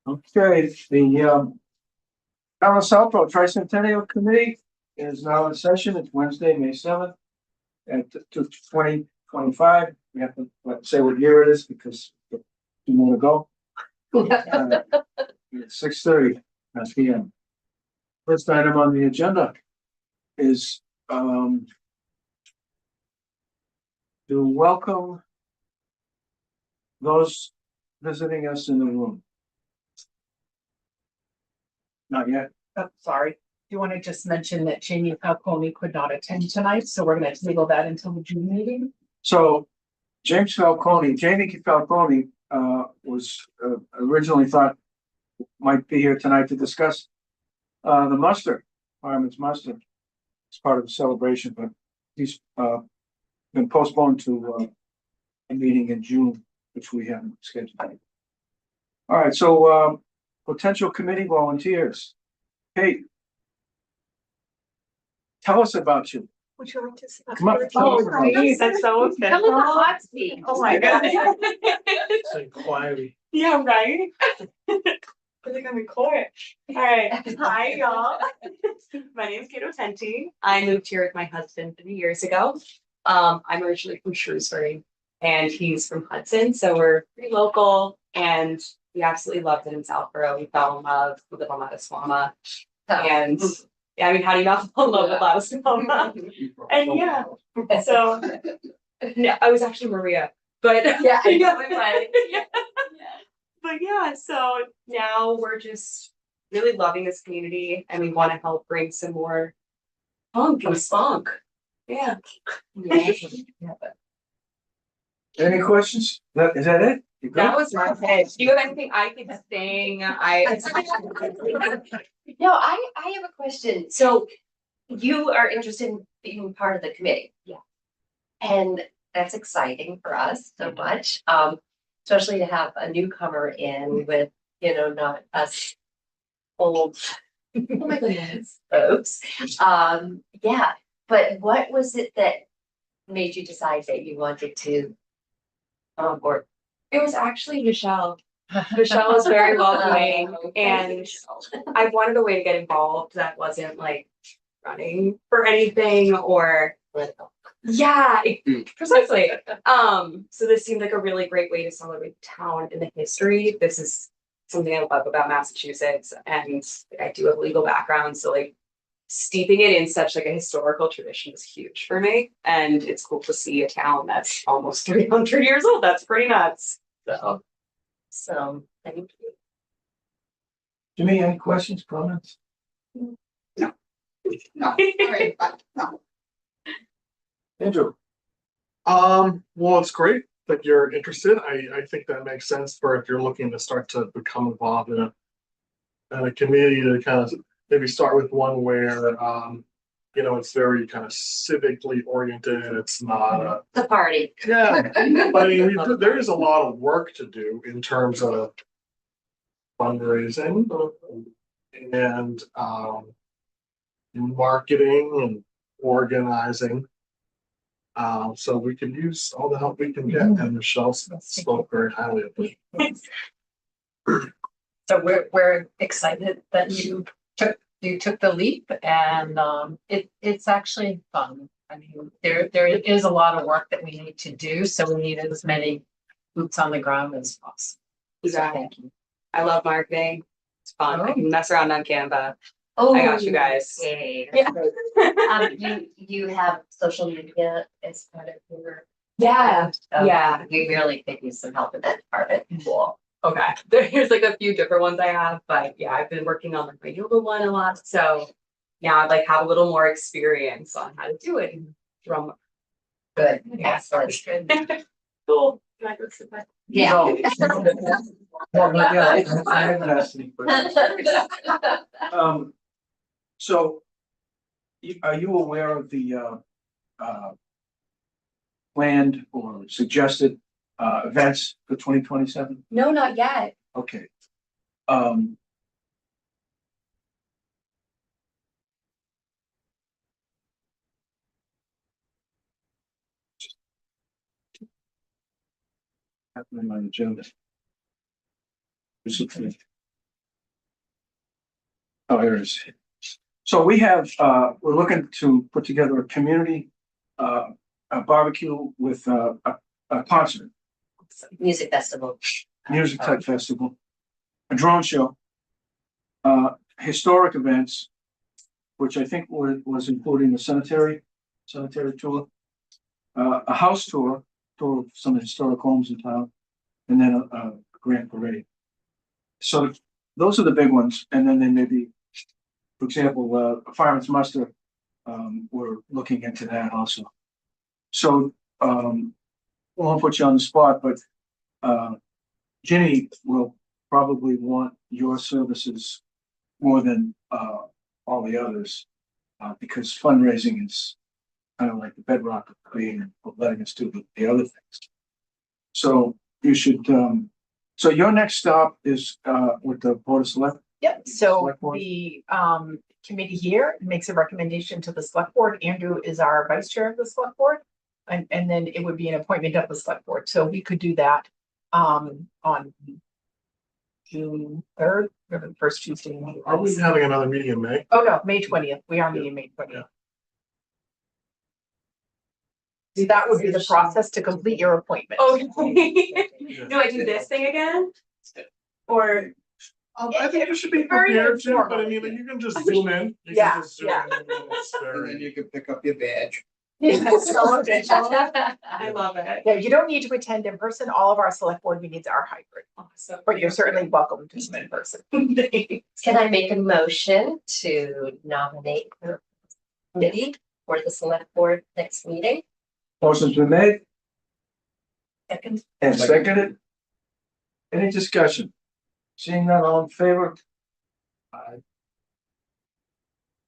Okay, the Town of Southborough Tricentennial Committee is now in session. It's Wednesday, May 7th at 2025. We have to say what year it is because we want to go. It's 6:30 p.m. First item on the agenda is to welcome those visiting us in the room. Not yet. Oh, sorry. Do you want to just mention that Jamie Falcone could not attend tonight, so we're going to table that until the June meeting? So Jamie Falcone was originally thought might be here tonight to discuss the muster, fireman's muster. It's part of the celebration, but he's been postponed to a meeting in June, which we haven't scheduled. All right, so potential committee volunteers. Kate, tell us about you. Would you like to see? Come on. Oh, geez, that's so okay. Come in the hot seat. Oh my God. Say quietly. Yeah, right? I think I'm in court. All right. Hi, y'all. My name is Kate Otenti. I moved here with my husband 3 years ago. I'm originally from Shrewsbury and he's from Hudson. So we're pretty local and we absolutely loved it in Southborough. We fell in love. We live on Ladaswama. And yeah, I mean, how do you not fall in love with Ladaswama? And yeah, so no, I was actually Maria, but Yeah, I know, right. Yeah. But yeah, so now we're just really loving this community and we want to help bring some more punk and spunk. Yeah. Any questions? Is that it? You good? That was my pitch. Do you have anything I could sing? No, I have a question. So you are interested in being part of the committee. Yeah. And that's exciting for us so much. Especially to have a newcomer in with, not us old, oh my goodness, folks. Yeah, but what was it that made you decide that you wanted to come on board? It was actually Michelle. Michelle was very welcoming and I wanted a way to get involved that wasn't like running for anything or yeah, precisely. So this seemed like a really great way to celebrate town and the history. This is something I love about Massachusetts and I do have a legal background. So like steeping it in such like a historical tradition is huge for me. And it's cool to see a town that's almost 300 years old. That's pretty nuts. So thank you. Jimmy, any questions, comments? No. All right, no. Andrew? Well, it's great that you're interested. I think that makes sense for if you're looking to start to become involved in a community to kind of maybe start with one where it's very kind of civically oriented. It's not The party. but I mean there is a lot of work to do in terms of fundraising and marketing and organizing. So we can use all the help we can get, and Michelle spoke very highly of it. So we're excited that you took the leap and it's actually fun. I mean, there is a lot of work that we need to do, so we need as many boots on the ground as possible. Exactly. Thank you. I love marketing. It's fun. I can mess around on Canva. Oh, I got you guys. yay. Yeah. You have social media as part of your. Yeah. So Yeah. We really could use some help in that department. Cool. Okay. There's like a few different ones I have, but yeah, I've been working on like my yoga one a lot. So now I'd like have a little more experience on how to do it and drum. Good. Yeah. Excellent. Cool. Can I go sit back? Yeah. Well, but yeah, I haven't asked any questions. So are you aware of the planned or suggested events for 2027? No, not yet. Okay. Happening on the agenda. Oh, here it is. So we have, we're looking to put together a community, a barbecue with, a concert, Music festival. music type festival, a drone show, historic events, which I think was including the cemetery tour, a house tour of some historic homes in town, and then a grand parade. So those are the big ones, and then there may be, for example, fireman's muster. We're looking into that also. So won't put you on the spot, but Ginny will probably want your services more than all the others, because fundraising is kind of like the bedrock of creating, of letting us do the other things. So you should, so your next stop is with the Board of Select. Yep, so Select board? the committee here makes a recommendation to the select board. Andrew is our vice chair of the select board. And then it would be an appointment of the select board, so we could do that on June 3rd, or the first Tuesday. in May. Are we having another meeting in May? Oh, no, May 20th, we are meeting May 20th. See, that would be the process to complete your appointment. Okay. Do I do this thing again? Or, I think you should be Very prepared to, but I informal. mean, you can just zoom in. You Yeah, can just zoom yeah. in. It's And then very- you can pick up your badge. Yes, so official. I love it. Yeah, you don't need to attend in person. All of our select board meetings are hybrid, Awesome. but you're certainly welcome to come in person. Can I make a motion to nominate the committee for the select board next meeting? Motion's been made Second. and seconded. Any discussion? Seeing none, all in favor? Aye.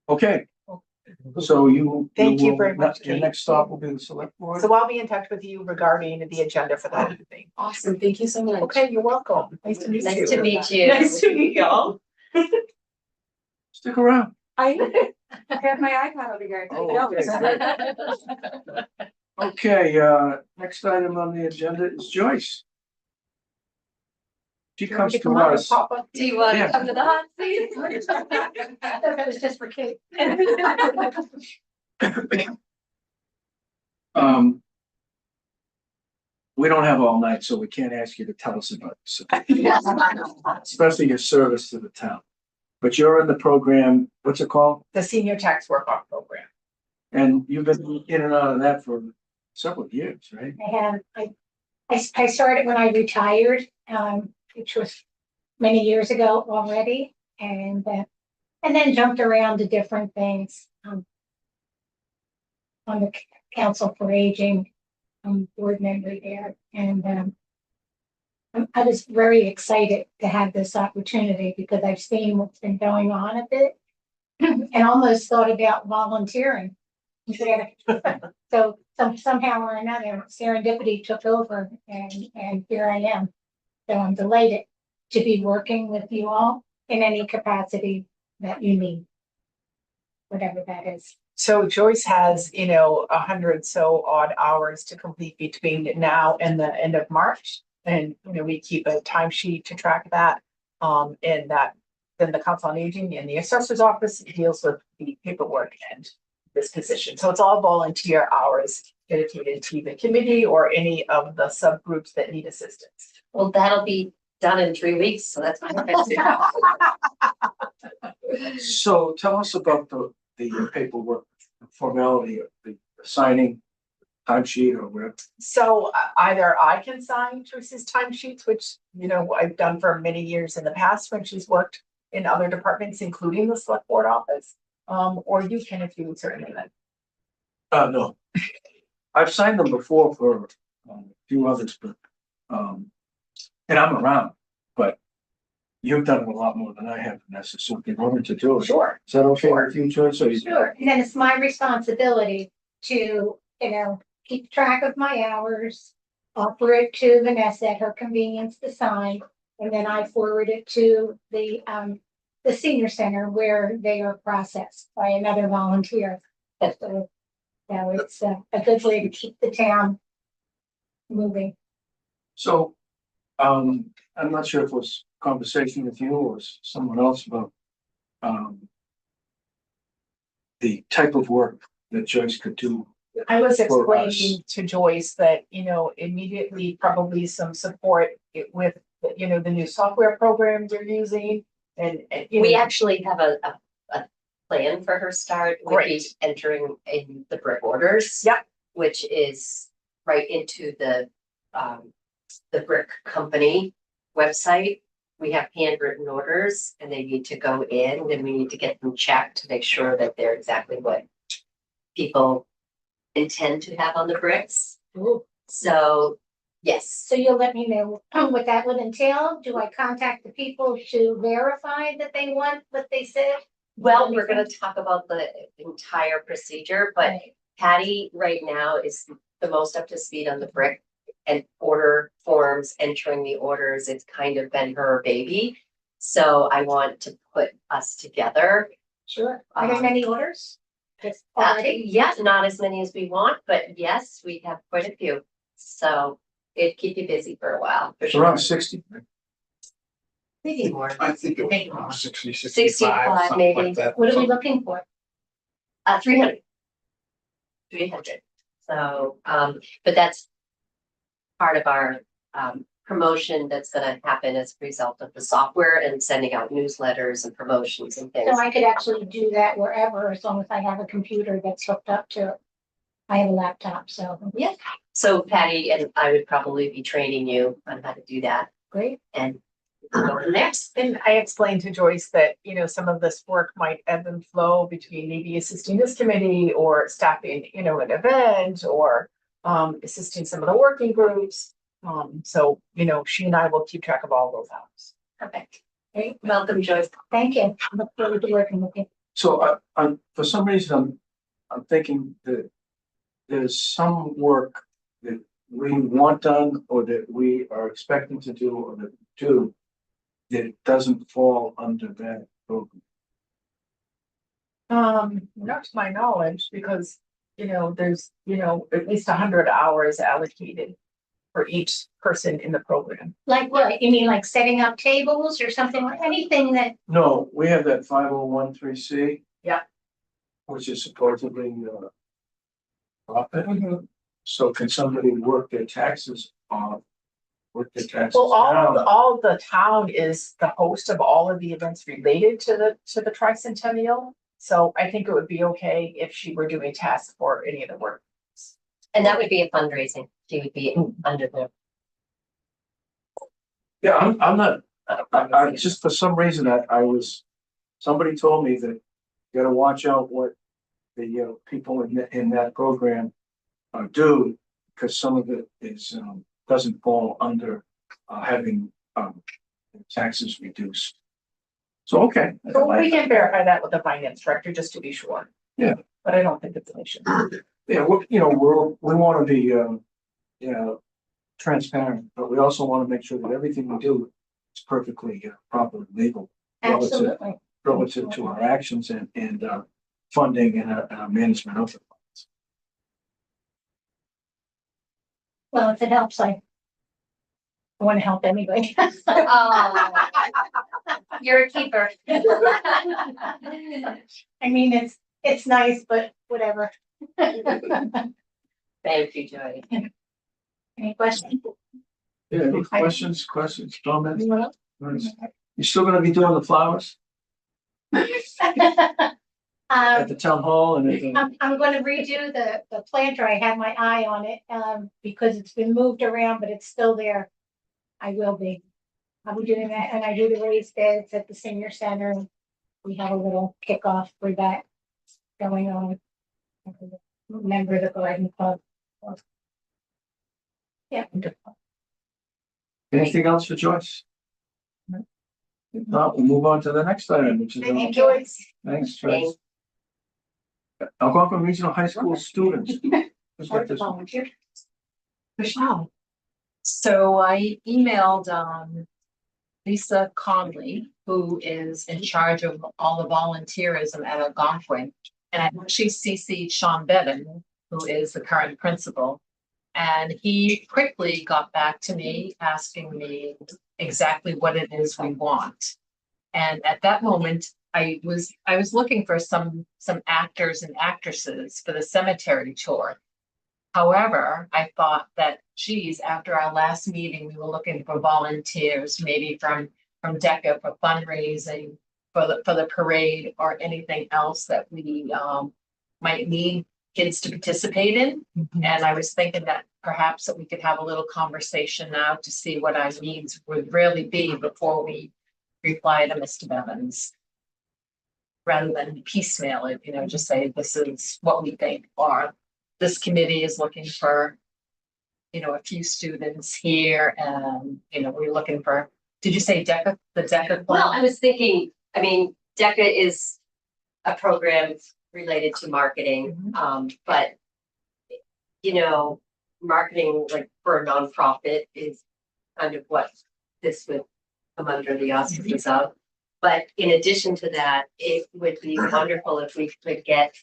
Okay. So Thank you will- very much, Your Kate. next stop will be the select board. So I'll be in touch with you regarding the agenda for that evening. Awesome. Thank you so much. Okay, you're welcome. Nice to meet you. Nice to meet you. Nice to meet y'all. Stick around. I have my iPad over here. Oh, No, okay, Okay, next item on the agenda is Joyce. She Do you want comes to to come on and us. pop up? Do you want Yeah. to come to the hot seat? That was just for Kate. Um. We don't have all night, so we can't ask you to tell us about it, especially your service to the town. But you're in the program, what's it called? The senior tax work-off program. And you've been in and out of that for several years, right? I have, I started when I retired, which was many years ago already, and then jumped around to different things. On the Council for Aging, board member there, and I was very excited to have this opportunity because I've seen what's been going on a bit, and almost thought about volunteering. So somehow or another, serendipity took over, and here I am. So I'm delighted to be working with you all in any capacity that you need, whatever that is. So Joyce has, 100 so odd hours to complete between now and the end of March. And, we keep a timesheet to track that. And that, then the Council on Aging and the Assessor's Office deals with the paperwork and this position. So it's all volunteer hours dedicated to the committee or any of the subgroups that need assistance. Well, that'll be done in 3 weeks, so that's perfect. So tell us about the paperwork, formality of the signing, timesheet or whatever. So either I can sign Teresa's timesheets, which, I've done for many years in the past when she's worked in other departments, including the select board office. Or you can if you would certainly like. No. I've signed them before for a few others, but, and I'm around, but you've done it a lot more than I have, Vanessa, so in order to do it. Sure. Is that okay with you, Joyce? Or you- Sure, and then it's my responsibility to, keep track of my hours, offer it to Vanessa at her convenience to sign, and then I forward it to the senior center where they are processed by another volunteer. So, it's a good way to keep the town moving. So I'm not sure if it was conversation with you or someone else about, the type of work that Joyce could do. I was For us. explaining to Joyce that, immediately probably some support with, the new software program they're using and. We actually have a plan for her start. Would be Great. entering in the brick orders. Yep. Which is right into the brick company website. We have handwritten orders and they need to go in and we need to get them checked to make sure that they're exactly what people intend to have on the bricks. Ooh. So, yes. So you'll let me know what that would entail? Do I contact the people to verify that they want what they said? Well, we're gonna talk about the entire procedure, but Right. Patty right now is the most up to speed on the brick and order forms, entering the orders. It's kind of been her baby. So I want to put us together. Sure. Are there many orders? Just Uh, already? yeah, not as many as we want, but yes, we have quite a few. So it'd keep you busy for a while. For It's sure. around 60. Maybe more. I think it Thank you. was 60, 65, 65, something maybe. like that. What are we looking for? 300. 300. So, but that's part of our promotion that's gonna happen as a result of the software and sending out newsletters and promotions and things. So I could actually do that wherever, as long as I have a computer that's hooked up to it. I have a laptop, so Yeah. So Patty and I would probably be training you on how to do that great. and go from there. And I explained to Joyce that, some of this work might ebb and flow between maybe assisting this committee or staffing, an event or assisting some of the working groups. So, she and I will keep track of all those hours. Perfect. Great. Welcome, Joyce. Thank you. I look forward to working with you. So for some reason, I'm thinking that there's some work that we want done or that we are expecting to do or that we do that doesn't fall under that program. Not to my knowledge, because, there's, at least 100 hours allocated for each person in the program. Like what? You mean like setting up tables or something, like anything that, No, we have that 5013C. Yeah. Which is supposedly profit. So can somebody work their taxes off? Work their taxes Well, down? all the town is the host of all of the events related to the Tricentennial. So I think it would be okay if she were doing tasks for any of the work. And that would be a fundraising. She would be under the. Yeah, I'm not, I just for some reason somebody told me that you gotta watch out what the people in that program do, because some of it is doesn't fall under having taxes reduced. So, okay. So we can verify that with the finance director, just to be sure. Yeah. But I don't think it's an issue. Yeah, we want to be transparent, but we also want to make sure that everything we do is perfectly proper and legal absolutely. relative to our actions and funding and our management of it. Well, if it helps, I want to help anyway. Oh, you're a keeper. I mean, it's nice, but whatever. Thank you, Joy. Any questions? Yeah, any questions, comments? Anyone else? You still gonna be doing the flowers at the town hall and everything? I'm gonna redo the planter. I had my eye on it, because it's been moved around, but it's still there. I will be. I'll be doing that, and I do the raised beds at the senior center. We have a little kickoff for that going on. Member of the garden club. Yeah. Anything else for Joyce? If not, we'll move on to the next item, which is. Thank you. Thanks, Joyce. Algonquin Regional High School students. Who's got this one? Volunteer. Michelle. So I emailed Lisa Conley, who is in charge of all the volunteerism at Algonquin. And I actually CC'd Sean Bevan, who is the current principal. And he quickly got back to me, asking me exactly what it is we want. And at that moment, I was looking for some actors and actresses for the cemetery tour. However, I thought that, geez, after our last meeting, we were looking for volunteers, maybe from DECA for fundraising, for the parade, or anything else that we might need kids to participate in. And I was thinking that perhaps that we could have a little conversation now to see what our needs would really be before we reply to Mr. Bevins. Rather than piecemeal it, just say this is what we think, or this committee is looking for, a few students here, and, we're looking for, did you say DECA, the DECA? Well, I was thinking, I mean, DECA is a program related to marketing, but marketing like for a nonprofit is kind of what this would come under the auspices of. But in addition to that, it would be wonderful if we could get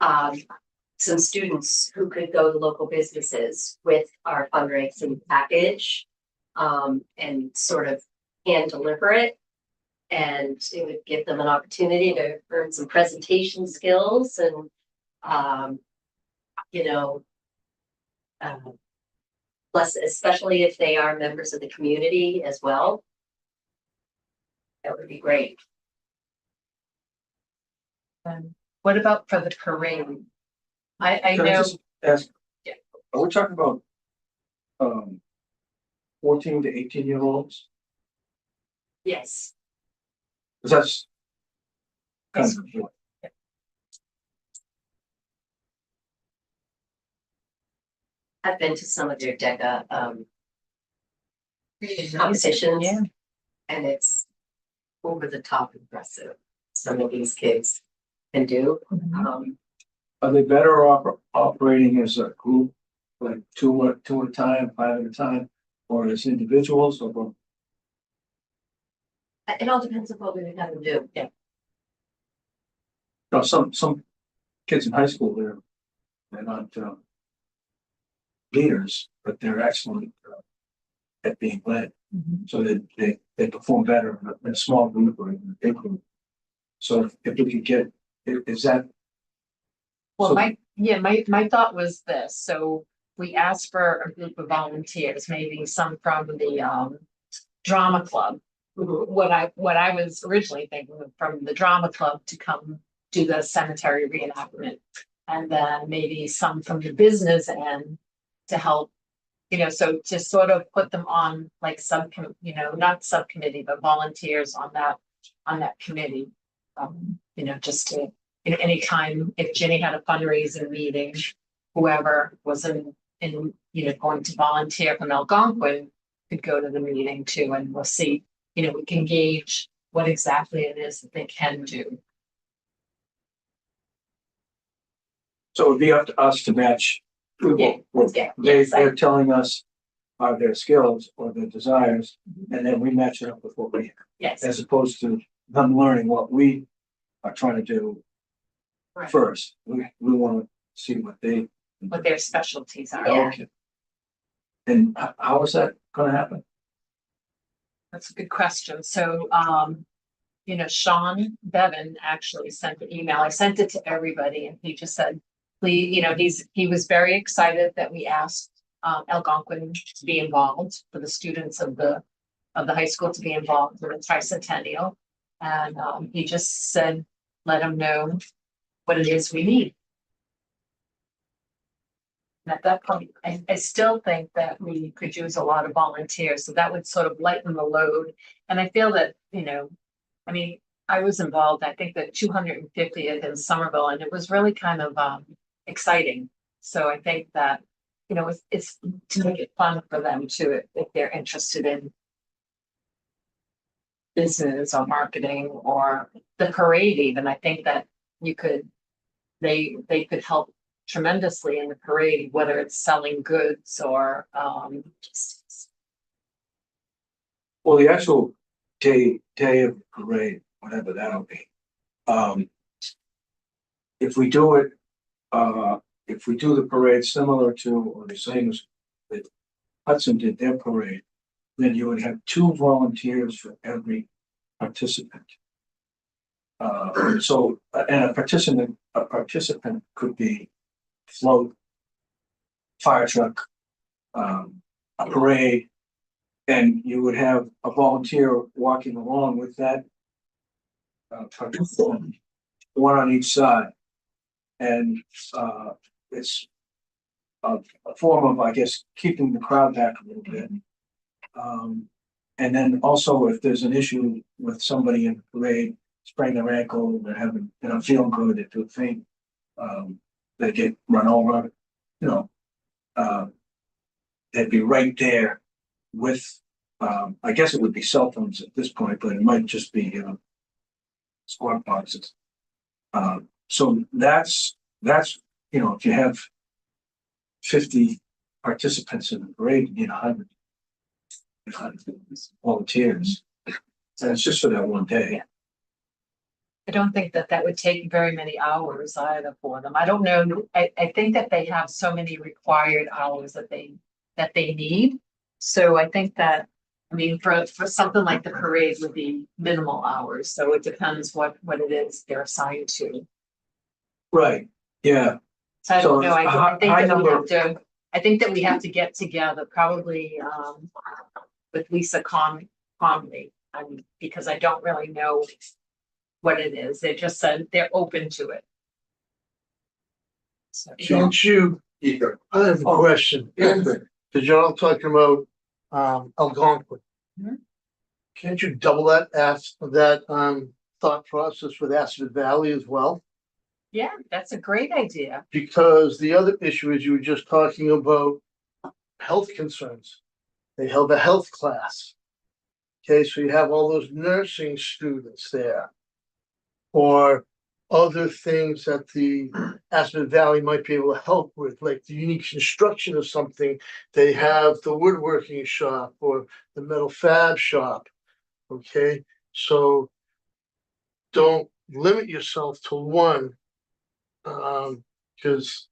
some students who could go to local businesses with our fundraising package and sort of hand deliver it. And it would give them an opportunity to earn some presentation skills and, plus, especially if they are members of the community as well. That would be great. What about for the parade? I Can I know, just ask? Yeah. Are we talking about 14 to 18-year-olds? Yes. Because that's kind Yes. of I've been to some of their DECA competitions. Yeah. And it's over the top impressive. Some of these kids can do. Are they better off operating as a group, like two at a time, 5 at a time, or as individuals, or both? It all depends on what we would have them do. Yeah. No, some kids in high school, they're not leaders, but they're excellent at being led. So they perform better in a small group or in a big group. So if we could get, is that? Well, So- my thought was this, so we asked for a group of volunteers, maybe some from the drama club. What I was originally thinking from the drama club to come do the cemetery reenactment. And then maybe some from the business end to help, so to sort of put them on like not subcommittee, but volunteers on that committee. Just to, anytime if Jenny had a fundraising meeting, whoever was in going to volunteer from Algonquin could go to the meeting too, and we'll see, we can gauge what exactly it is that they can do. So it'd be up to us to match. What they're telling us are their skills or their desires, and then we match it up with what we have, Yes. as opposed to them learning what we are trying to do Right. first. We want to see what Their specialties are. Yeah. Okay. And how is that going to happen? That's a good question. So, Sean Bevan actually sent the email. I sent it to everybody and he just said, please, he was very excited that we asked Algonquin to be involved, for the students of the high school to be involved in the Tricentennial. And he just said, let him know what it is we need. And at that point, I still think that we could use a lot of volunteers, so that would sort of lighten the load. And I feel that, I was involved, I think that 250th in Somerville, and it was really kind of exciting. So I think that, it's to make it fun for them too, if they're interested in business or marketing or the parade even. I think that they could help tremendously in the parade, whether it's selling goods or Well, the actual day of the parade, whatever that'll be. If we do it if we do the parade similar to, or the same as that Hudson did their parade, then you would have 2 volunteers for every participant. And a participant could be float, fire truck, a parade, and you would have a volunteer walking along with that participant, one on each side. And it's a form of, I guess, keeping the crowd back a little bit. And then also if there's an issue with somebody in the parade, sprain their ankle, they're having, feeling good, they feel faint, they get run over, they'd be right there with, I guess it would be cell phones at this point, but it might just be, squad boxes. So that's, if you have 50 participants in the parade, you need 100 volunteers. And it's just for that one day. I don't think that would take very many hours either for them. I don't know. I think that they have so many required hours that they need. So I think that, I mean, for something like the parade would be minimal hours. So it depends what it is they're assigned to. Right, yeah. So I don't So know. I think high that we number- have to, I think that we have to get together probably with Lisa Conley. Because I don't really know what it is. They just said they're open to it. So, Can't you, I have a question, because you're all talking about Algonquin. Mhm. Can't you double that thought process with Aspen Valley as well? yeah, that's a great idea. Because the other issue is you were just talking about health concerns. They held a health class. Okay, so you have all those nursing students there. Or other things that the Aspen Valley might be able to help with, like the unique construction of something. They have the woodworking shop or the metal fab shop. Okay, so don't limit yourself to one. Because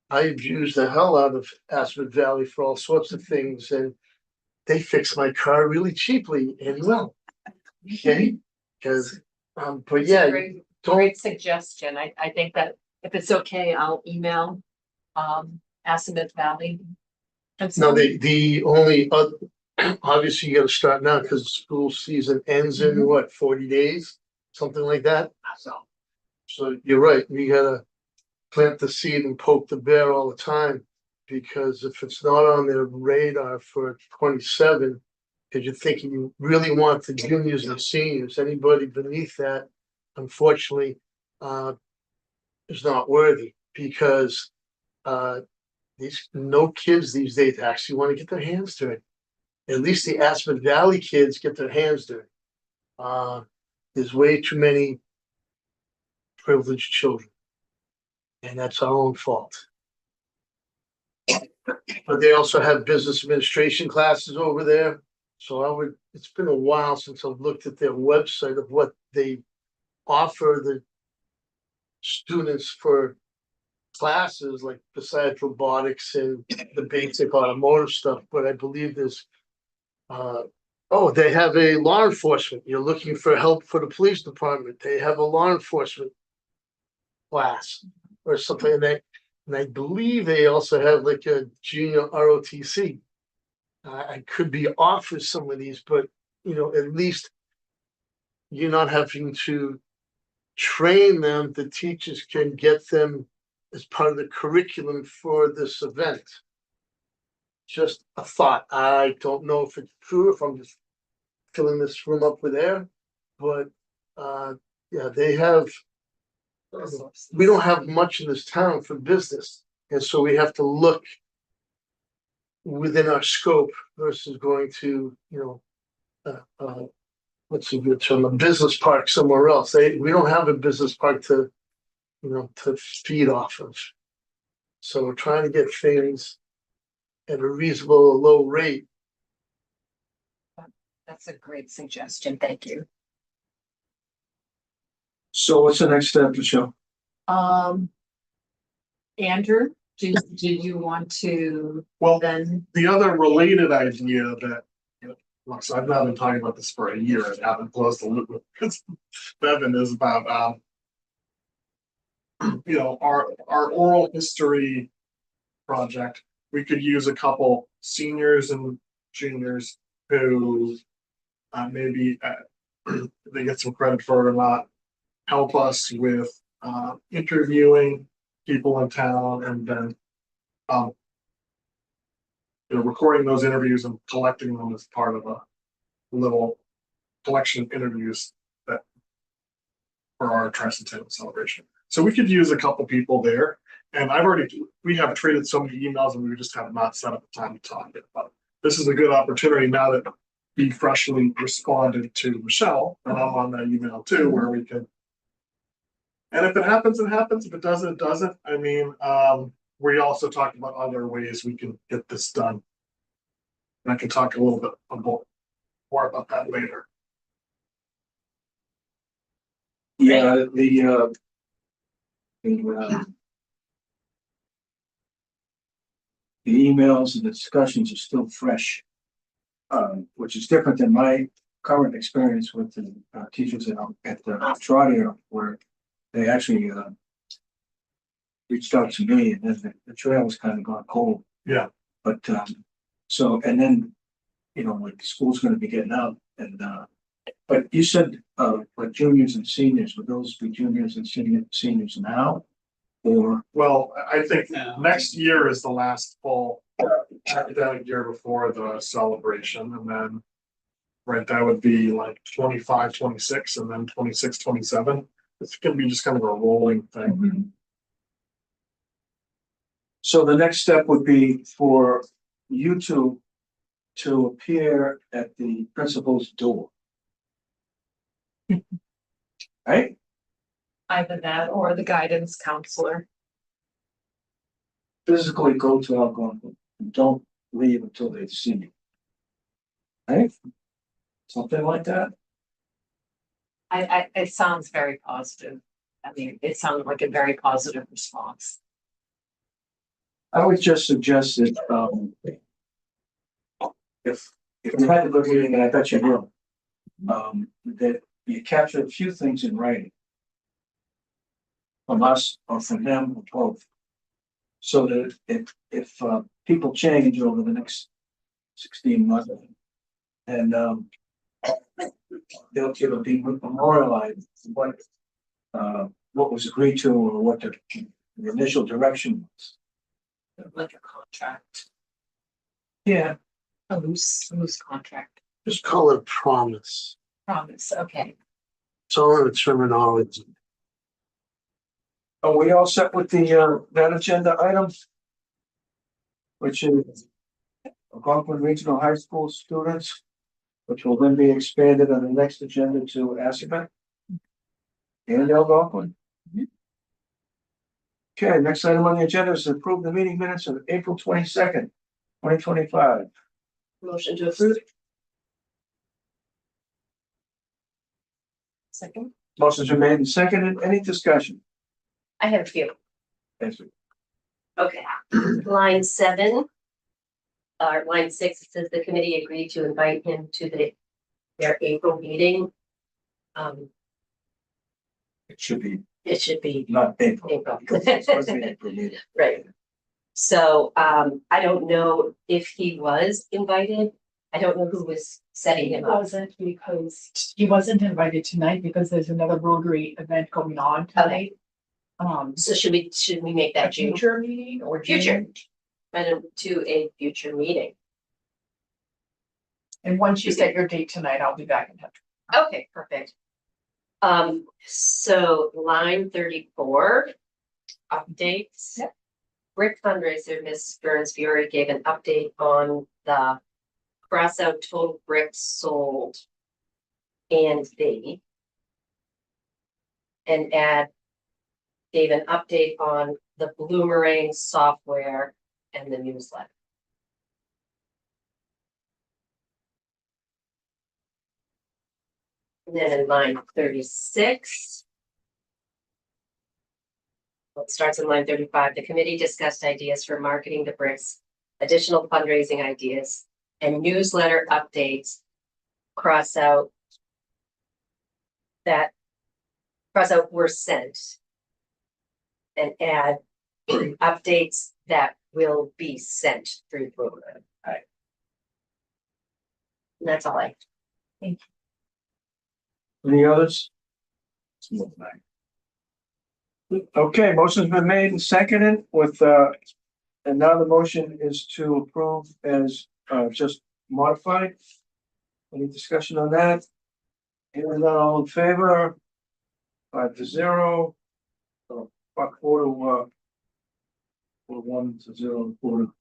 I've used the hell out of Aspen Valley for all sorts of things, and they fix my car really cheaply and well. Okay, because but It's a yeah, don't. great suggestion. I think that if it's okay, I'll email Assabet Valley. No, the only obviously you gotta start now because school season ends in what, 40 days? Something like that. So you're right, we gotta plant the seed and poke the bear all the time. Because if it's not on their radar for 27, because you're thinking you really want the juniors and seniors, anybody beneath that, unfortunately, is not worthy because these no kids these days actually want to get their hands dirty. At least the Aspen Valley kids get their hands dirty. There's way too many privileged children, and that's our own fault. But they also have business administration classes over there. So it's been a while since I've looked at their website of what they offer the students for classes, like besides robotics and the basic automotive stuff. But I believe there's, they have a law enforcement. You're looking for help for the police department. They have a law enforcement class or something. And I believe they also have like a junior ROTC. I could be off with some of these, but at least you're not having to train them. The teachers can get them as part of the curriculum for this event. Just a thought. I don't know if it's true, if I'm just filling this room up with air, but yeah, they have. We don't have much in this town for business, and so we have to look within our scope versus going to, what's a good term, a business park somewhere else. We don't have a business park to feed off of. So we're trying to get things at a reasonable low rate. That's a great suggestion. Thank you. So what's the next step, Michelle? Andrew, did you want to Well, then? the other related idea that, look, so I've now been talking about this for a year and haven't closed the loop with Bevan is about, our oral history project. We could use a couple seniors and juniors who maybe they get some credit for it or not, help us with interviewing people in town and then recording those interviews and collecting them as part of a little collection of interviews that for our Tricentennial celebration. So we could use a couple people there. And we have traded so many emails and we just have not set up a time to talk about it. This is a good opportunity now that we freshly responded to Michelle, and I'm on that email too, where we could. And if it happens, it happens. If it doesn't, it doesn't. I mean, we also talked about other ways we can get this done. And I can talk a little bit more about that later. Yeah, the emails and the discussions are still fresh, which is different than my current experience with the teachers at the Trotter, where they actually reached out to me, and then the trail was kind of gone cold. Yeah. But so, and then, like school's going to be getting out, and but you said like juniors and seniors, would those be juniors and seniors now? Or Well, I think next year is the last full academic year before the celebration, and then that would be like 25, 26, and then 26, 27. It's gonna be just kind of a rolling thing. So the next step would be for you to appear at the principal's door. Right? Either that or the guidance counselor. Physically go to Algonquin and don't leave until they see you. Right? Something like that. It sounds very positive. I mean, it sounds like a very positive response. I would just suggest that if you had a good meeting, and I bet you will, that you capture a few things in writing. From us or from them or both. So that if people change over the next 16 months and it'll be memorialized what was agreed to or what the initial direction was. Like a contract, Yeah, a loose contract. Just call it promise. Promise, okay. It's all in the terminology. are we all set with the that agenda item? Which is Algonquin Regional High School students, which will then be expanded on the next agenda to Assabet and Algonquin. Okay, next item on the agenda is to approve the meeting minutes of April 22nd, 2025. Motion to approve. Second. Motion's been made and seconded. Any discussion? I have a few. Yes, sir. Okay, line 7. Line 6, it says the committee agreed to invite him to their April meeting. It should be It should be not April. April. Because it's supposed to be April meeting. Right. So I don't know if he was invited. I don't know who was setting He him up. wasn't because he wasn't invited tonight because there's another Rotary event going on tonight. So should we make A that June? future meeting or Future. June? And to a future meeting. And once you set your date tonight, I'll be back in touch. Okay, perfect. So line 34, updates. Yep. Brick fundraiser, Miss Burns Fiore gave an update on the cross out total bricks sold. And gave an update on the Bloomerang software and the newsletter. And then in line 36. It starts in line 35. The committee discussed ideas for marketing the bricks, additional fundraising ideas, and newsletter updates. Cross out were sent. And add updates that will be sent through the program. Right. And that's all I. Any others? Okay, motion's been made and seconded with, and now the motion is to approve as, just modified. Any discussion on that? Hearing none, all in favor? 5-0. So, 4 to 1-0, 4 to.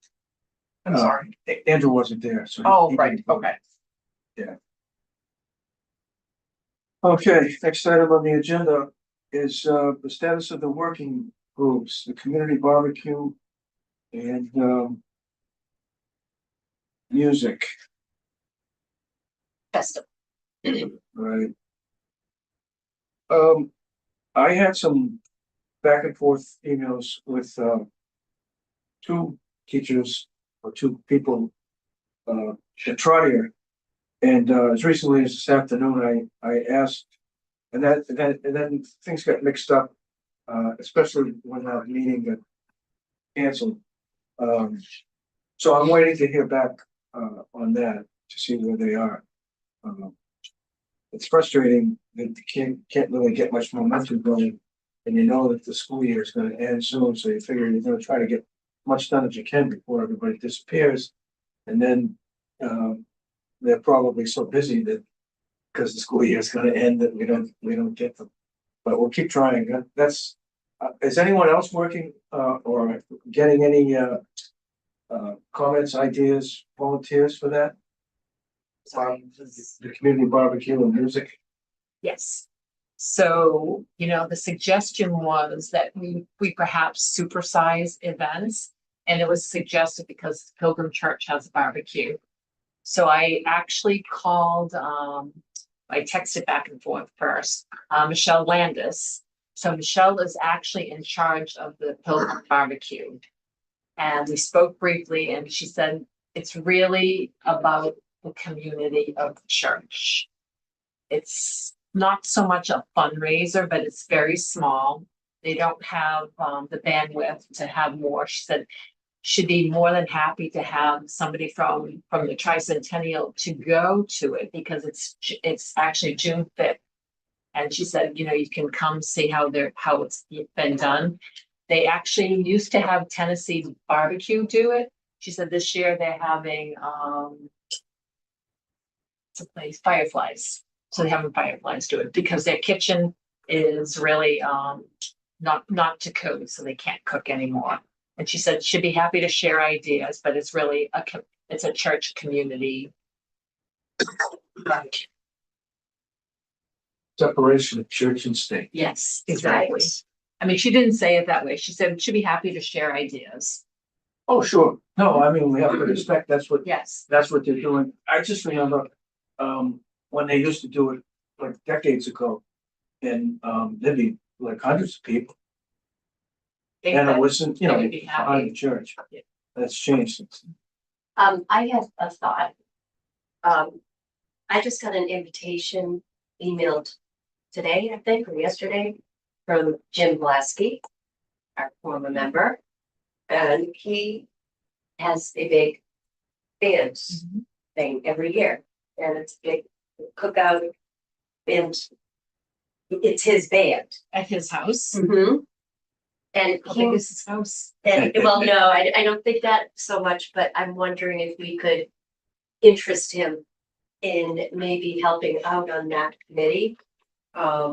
I'm sorry. Andrew wasn't there, so. Oh, he right, didn't vote. okay. Okay, next item on the agenda is the status of the working groups, the community barbecue and music, Festival. right? I had some back and forth emails with two teachers or two people at Trotter. And as recently as this afternoon, I asked, and then things got mixed up, especially when that meeting got canceled. So I'm waiting to hear back on that to see where they are. It's frustrating that you can't really get much momentum going, and you know that the school year is going to end soon, so you figure you're going to try to get much done as you can before everybody disappears, and then they're probably so busy that because the school year is going to end that we don't get them. But we'll keep trying. That's is anyone else working or getting any comments, ideas, volunteers for that? The community barbecue and music. Yes. So, the suggestion was that we perhaps supersize events. And it was suggested because Pilgrim Church has a barbecue. So I actually called, I texted back and forth first, Michelle Landis. So Michelle is actually in charge of the Pilgrim barbecue. And we spoke briefly and she said, it's really about the community of the church. It's not so much a fundraiser, but it's very small. They don't have the bandwidth to have more. She said she'd be more than happy to have somebody from the Tricentennial to go to it because it's actually June 5th. And she said, you can come see how it's been done. They actually used to have Tennessee Barbecue do it. She said this year they're having it's a place, Fireflies. So they're having Fireflies do it because their kitchen is really not to code, so they can't cook anymore. And she said she'd be happy to share ideas, but it's really it's a church community. Right. Separation of church and state. Yes, exactly. I mean, she didn't say it that way. She said she'd be happy to share ideas. Oh, sure. No, I mean, we have to respect, that's what Yes. they're doing. I just remember when they used to do it like decades ago. And there'd be like hundreds of people. And it wasn't, would be behind the happy. church. Yeah. That's changed since. I have a thought. I just got an invitation emailed today, I think, or yesterday, from Jim Blasky, our former member. And he has a big band thing every year. And it's a big cookout band. It's his band. At his house. And How he big is his house? and well, no, I don't think that so much, but I'm wondering if we could interest him in maybe helping out on that committee. I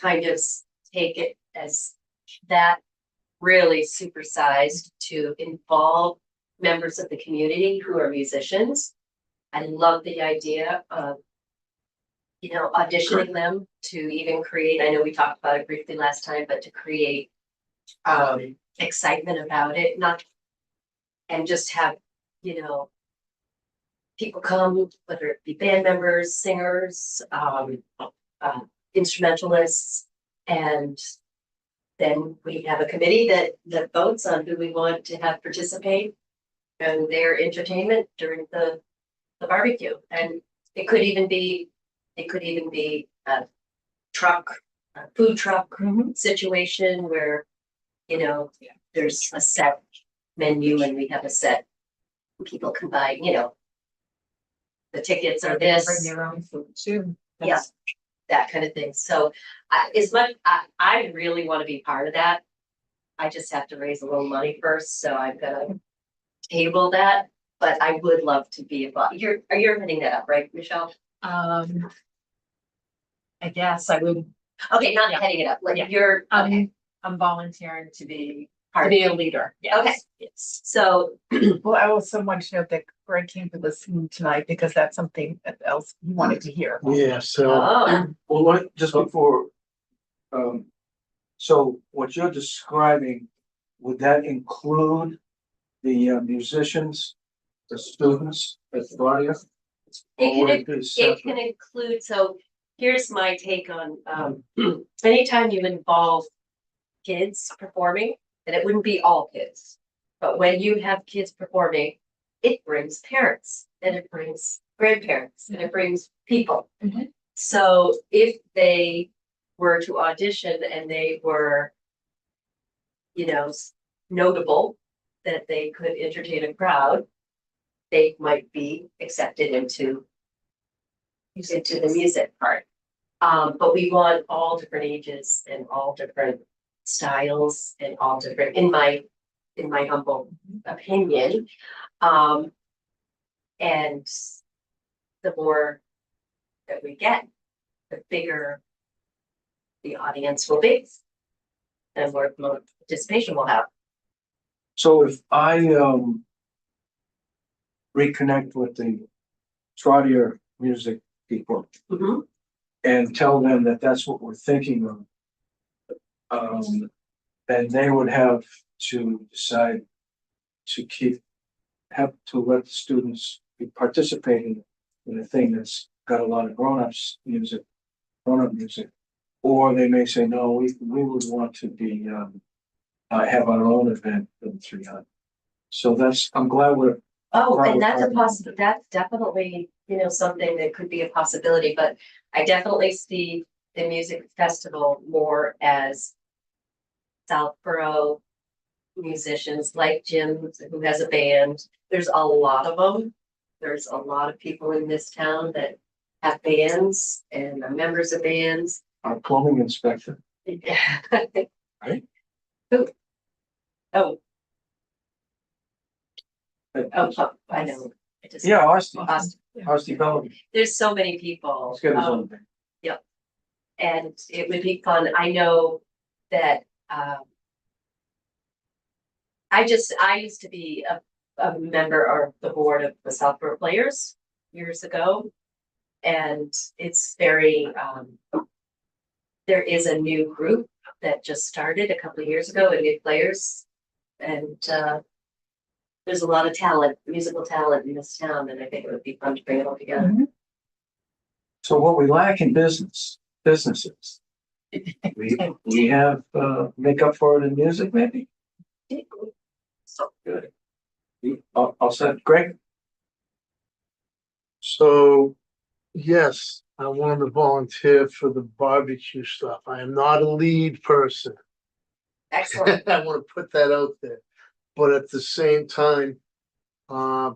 kind of take it as that really supersized to involve members of the community who are musicians. I love the idea of auditioning them to even create, I know we talked about it briefly last time, but to create excitement about it, and just have, people come, whether it be band members, singers, instrumentalists, and then we have a committee that votes on who we want to have participate and their entertainment during the barbecue. And it could even be a truck, a food truck situation where, you know, there's a set menu and we have a set, people can buy, you know, the tickets are Bring this, your own food too. yeah, that kind of thing. So I really want to be part of that. I just have to raise a little money first, so I'm gonna table that, but I would love to be involved. You're heading that up, right, Michelle? I guess I would, Okay, not Yeah. heading it up, like Yeah. you're, okay, I'm volunteering to be Part a leader. Yes. Okay. Yes. so, Well, I also want to note that Greg came to listen tonight because that's something else he wanted to hear. Yeah, so oh, Well, just before, so what you're describing, would that include the musicians, the students at the audience? It Or would can, be it separate? can include, so here's my take on, anytime you involve kids performing, and it wouldn't be all kids. But when you have kids performing, it brings parents and it brings grandparents and it brings people. Mhm. So if they were to audition and they were, you know, notable, that they could entertain a crowd, they might be accepted into the music part. But we want all different ages and all different styles and all different, in my humble opinion. And the more that we get, the bigger the audience will be. And more participation we'll have. So if I reconnect with the Trotter music people Mhm. and tell them that that's what we're thinking of, then they would have to decide to have to let the students be participating in a thing that's got a lot of grown-up music, or they may say, no, we would want to be have our own event for the 300. So I'm glad we're. Oh, Probably and that's a part of it. possibility, that's definitely, you know, something that could be a possibility, but I definitely see the music festival more as Southborough musicians like Jim, who has a band. There's a lot of them. There's a lot of people in this town that have bands and are members of bands. Our plumbing inspector. Right? Who? Oh. I know. I just- Yeah, Austin, Austin. Austin Bellamy. There's so many people. He's got his own thing. And it would be fun. I know that, I used to be a member of the board of the Southborough Players years ago. And it's very, there is a new group that just started a couple of years ago, and new players. And, there's a lot of talent, musical talent in this town, and I think it would be fun to bring it all together. So what we lack in businesses, we have make up for it in music, maybe? So good. I'll set Greg. So, yes, I wanted to volunteer for the barbecue stuff. I am not a lead person. Excellent. I want to put that out there. But at the same time, my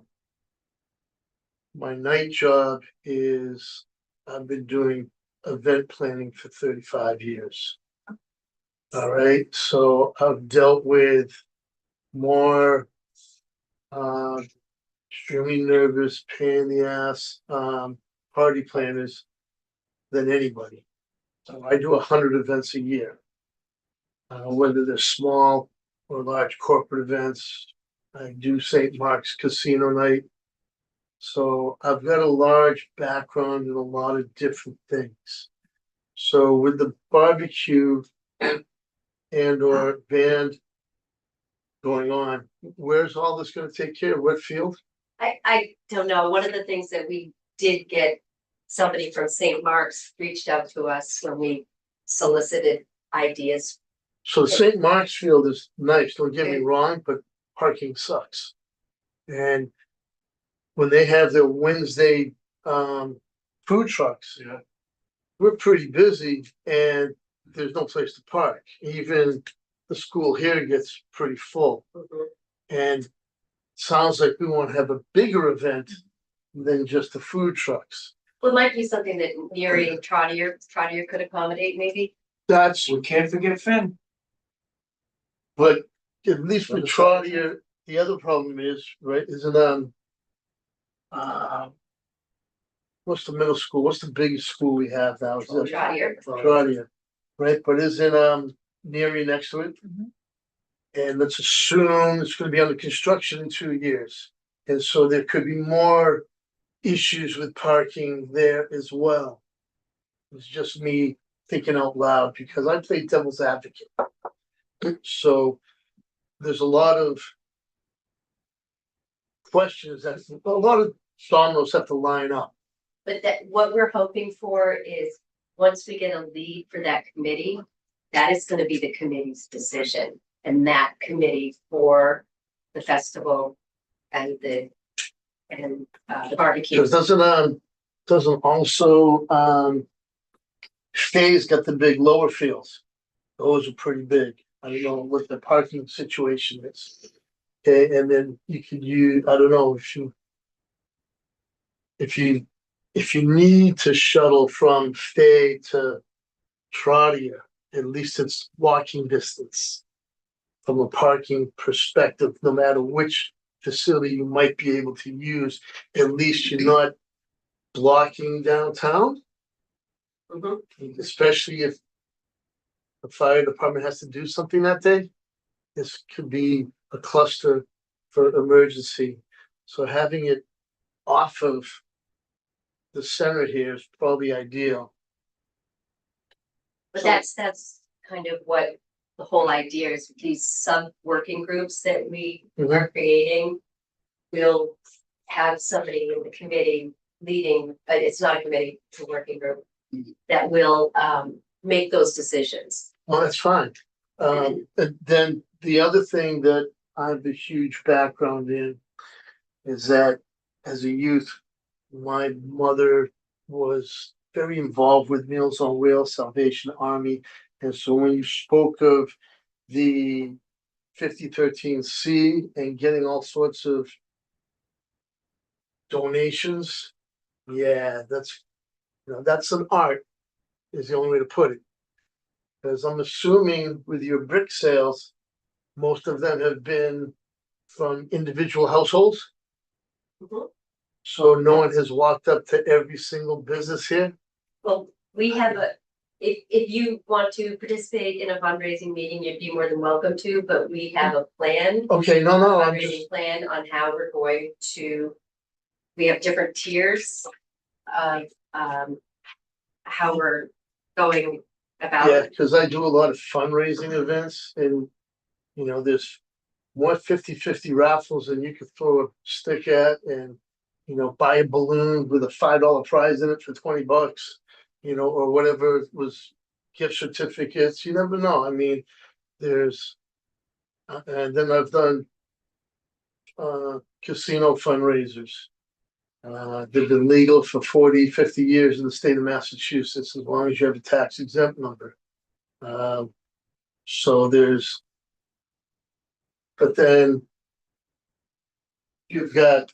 night job is, I've been doing event planning for 35 years. All right, so I've dealt with more extremely nervous, pain in the ass, party planners than anybody. So I do 100 events a year. Whether they're small or large corporate events. I do St. Mark's Casino Night. So I've got a large background in a lot of different things. So with the barbecue and or band going on, where's all this gonna take care of? What field? I don't know. One of the things that we did get, somebody from St. Mark's reached out to us when we solicited ideas So the St. Mark's Field is nice, don't get me wrong, but parking sucks. And when they have their Wednesday food trucks, Yeah. we're pretty busy and there's no place to park. Even the school here gets pretty full. And sounds like we want to have a bigger event than just the food trucks. Well, it might be something that Neary and Trotter could accommodate maybe. That's, We can't forget Finn. but at least with Trotter, the other problem is, right, isn't what's the middle school? What's the biggest school we have now? Is it Trotter. Trotter, right? But isn't Neary next to it? And let's assume it's gonna be under construction in 2 years. And so there could be more issues with parking there as well. It's just me thinking out loud because I play devil's advocate. So there's a lot of questions that a lot of dominoes have to line up. But that, what we're hoping for is, once we get a lead for that committee, that is gonna be the committee's decision. And that committee for the festival and the barbecue. Because doesn't also, Faye's got the big lower fields. Those are pretty big. I don't know what the parking situation is. Okay, and then you could use, I don't know, if you need to shuttle from Faye to Trotter, at least it's walking distance. From a parking perspective, no matter which facility you might be able to use, at least you're not blocking downtown. Especially if the fire department has to do something that day. This could be a cluster for emergency. So having it off of the center here is probably ideal. But that's kind of what the whole idea is, these sub-working groups that we are creating. We'll have somebody in the committee leading, but it's not a committee, it's a working group. That will make those decisions. Well, that's fine. And then the other thing that I have a huge background in is that as a youth, my mother was very involved with Meals on Wheels, Salvation Army. And so when you spoke of the 5013C and getting all sorts of donations, yeah, that's an art, is the only way to put it. Because I'm assuming with your brick sales, most of them have been from individual households. So no one has walked up to every single business here. Well, we have if you want to participate in a fundraising meeting, you'd be more than welcome to, but we have a plan. Okay, no, I'm Fundraising just, plan on how we're going to, we have different tiers of how we're going about yeah, it. because I do a lot of fundraising events and, there's more 50-50 raffles than you could throw a stick at and, buy a balloon with a $5 prize in it for $20, or whatever it was, gift certificates, you never know. I mean, there's, and then I've done casino fundraisers. They've been legal for 40-50 years in the state of Massachusetts, as long as you have a tax exempt number. So there's, but then you've got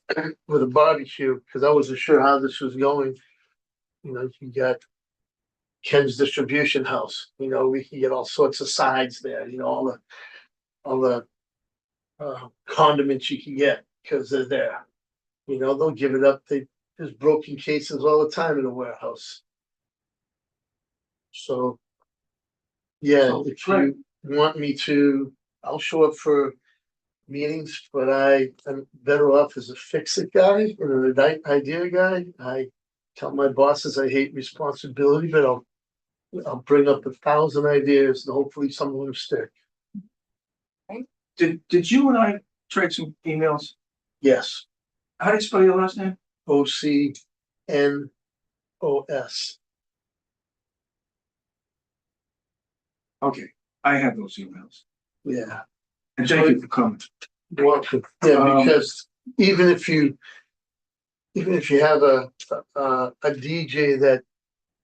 with a barbecue, because I wasn't sure how this was going. You got Ken's Distribution House, we can get all sorts of sides there, all the condiments you can get because they're there. They'll give it up. There's broken cases all the time in a warehouse. So, yeah, So, if you want me to, I'll show up for meetings, but I'm better off as a fix-it guy and an idea guy. I tell my bosses I hate responsibility, but I'll bring up 1,000 ideas and hopefully some of them stick. Did you and I trade some emails? Yes, How do you spell your last name? OCNOS. Okay. I have those emails. Yeah. And thank you for coming. Yeah, because even if you have a DJ that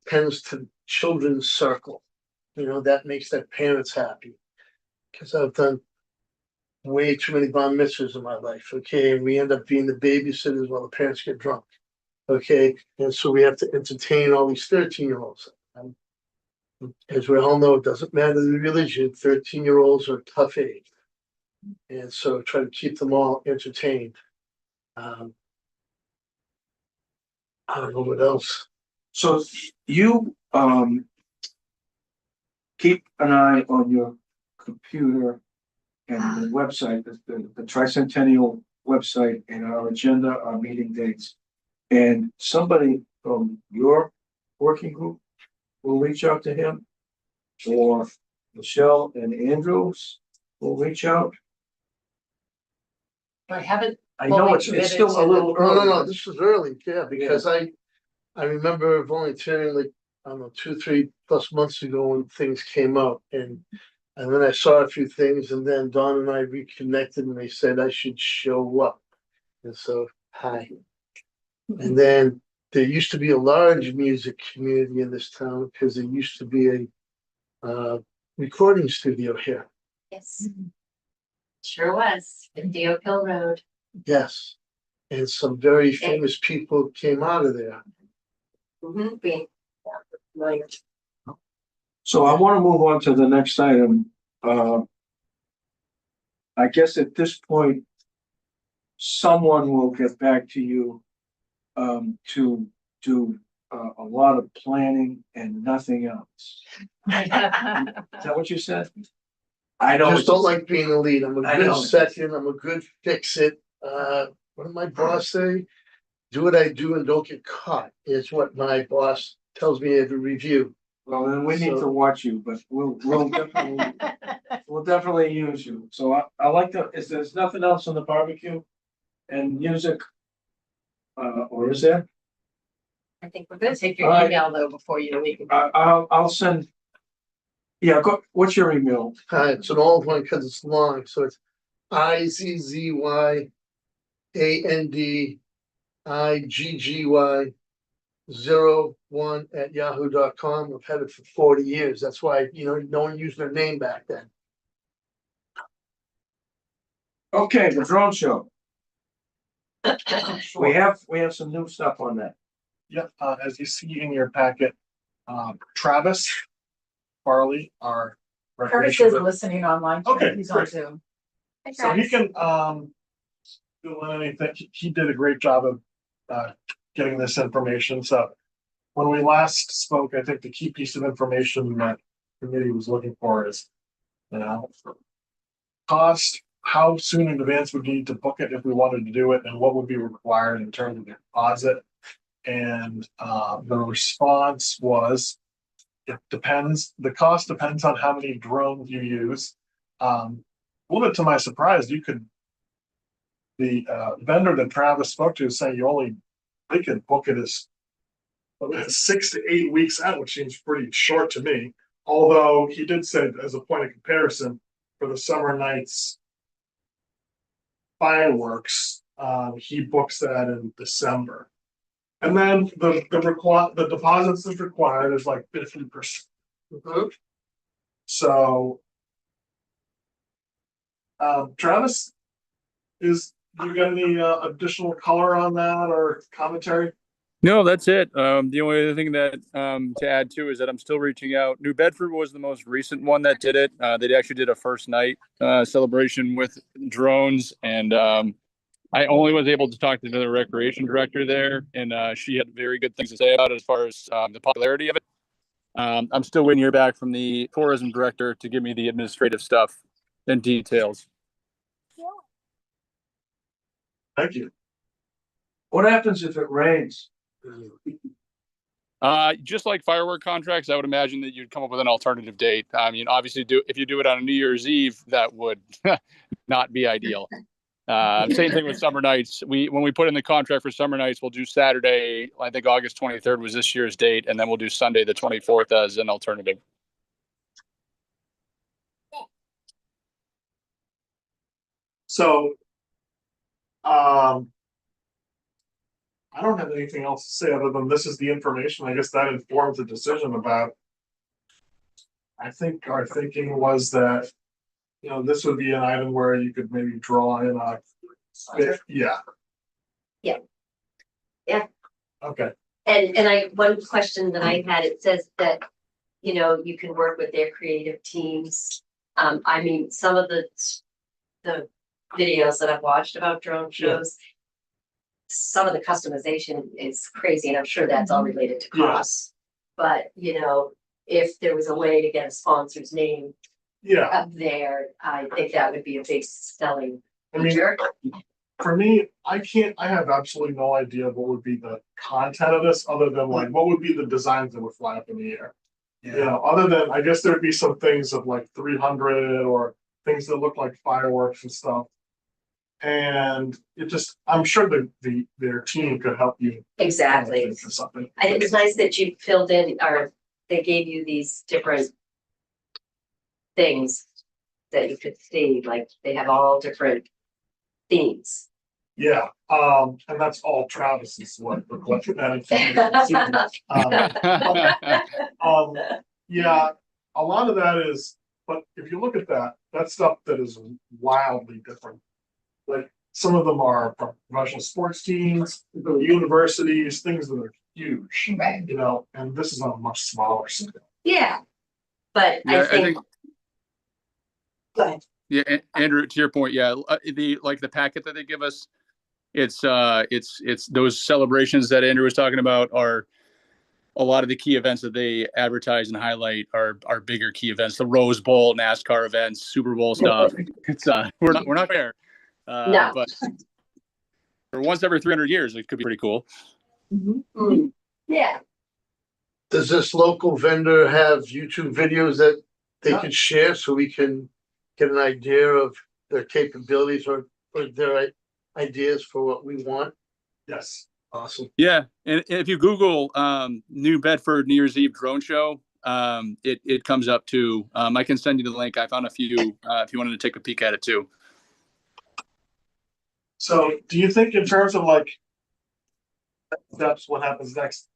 tends to children's circle, you know, that makes their parents happy. Cause I've done way too many bar mitzvahs in my life, okay, and we end up being the babysitters while the parents get drunk. Okay, and so we have to entertain all these 13-year-olds. As we all know, it doesn't matter the religion, 13-year-olds are a tough age. And so try to keep them all entertained. I don't know what else. So you, keep an eye on your computer and the website, the Tricentennial website and our agenda, our meeting dates. And somebody from your working group will reach out to him, or Michelle and Andrews will reach out. I haven't, I know Fully it's still a committed to little No, no, early. no, this was early, yeah, because I remember volunteering like, I don't know, 2-3+ months ago when things came out and then I saw a few things and then Dawn and I reconnected and they said I should show up. And so, hi. And then there used to be a large music community in this town because there used to be a recording studio here. Yes. Sure was, in Deal Hill Road. Yes. And some very famous people came out of there. So I want to move on to the next item. I guess at this point, someone will get back to you to do a lot of planning and nothing else. Is that what you said? I I don't. just don't like being the lead. I'm a I good know. second, I'm a good fix it. What did my boss say? Do what I do and don't get caught is what my boss tells me to review. Well, then we need to watch you, but we'll definitely use you. So I like to, if there's nothing else on the barbecue and music, or is there? I think we're gonna take your All right. email though before you leave. I'll send. Yeah, what's your email? It's an old one because it's long, so it's IZZYANDIGGY01@yahoo.com. I've had it for 40 years. That's why, no one used their name back then. Okay, the drone show. We have some new stuff on that. Yep, as you see in your packet, Travis Farley, our Curtis recreation. is listening online. Okay, He's on great. Zoom. So he can, do anything, he did a great job of, getting this information, so. When we last spoke, I think the key piece of information that the committee was looking for is, cost, how soon in advance would you need to book it if we wanted to do it, and what would be required in terms of the deposit. And the response was, it depends, the cost depends on how many drones you use. A little bit to my surprise, the vendor that Travis spoke to is saying they could book it as 6 to 8 weeks out, which seems pretty short to me. Although he did say, as a point of comparison, for the summer nights fireworks, he books that in December. And then the deposits that's required is like 50%. So, Travis, you got any additional color on that or commentary? No, that's it. The only other thing that to add to is that I'm still reaching out. New Bedford was the most recent one that did it. They actually did a first night celebration with drones, and I only was able to talk to the recreation director there, and she had very good things to say about it as far as the popularity of it. I'm still waiting to hear back from the tourism director to give me the administrative stuff and details. Thank you. What happens if it rains? Just like firework contracts, I would imagine that you'd come up with an alternative date. I mean, obviously, if you do it on a New Year's Eve, that would not be ideal. Same thing with summer nights. When we put in the contract for summer nights, we'll do Saturday. I think August 23rd was this year's date, and then we'll do Sunday the 24th as an alternative. So, I don't have anything else to say other than this is the information. I guess that informs the decision about. I think our thinking was that, this would be an item where you could maybe draw in a. Yeah. Yeah. Yeah. Okay. And one question that I had, it says that, you can work with their creative teams. I mean, some of the videos that I've watched about drone shows, some of the customization is crazy, and I'm sure that's all related to costs. But, if there was a way to get a sponsor's name up there, I think that would be a big selling feature. For me, I have absolutely no idea what would be the content of this, other than like, what would be the designs that would fly up in the air. Other than, I guess there'd be some things of like 300 or things that look like fireworks and stuff. And I'm sure their team could help you. Exactly. Or something. I think it's nice that you filled in, or they gave you these different things that you could see, like they have all different themes. Yeah, and that's all Travis's what requested that information. Yeah, a lot of that is, but if you look at that's stuff that is wildly different. Like some of them are from professional sports teams, universities, things that are huge. Right. And this is on a much smaller scale. Yeah. But I think go ahead. Yeah, Andrew, to your point, the packet that they give us, it's those celebrations that Andrew was talking about are a lot of the key events that they advertise and highlight are bigger key events, the Rose Bowl, NASCAR events, Super Bowl stuff. It's we're not there. No. But for once every 300 years, it could be pretty cool. Mm-hmm. Yeah. Does this local vendor have YouTube videos that they can share so we can get an idea of their capabilities or their ideas for what we want? Yes. Awesome. Yeah, and if you Google New Bedford New Year's Eve drone show, it comes up too. I can send you the link. I found a few if you wanted to take a peek at it too. So do you think in terms of like steps, what happens next?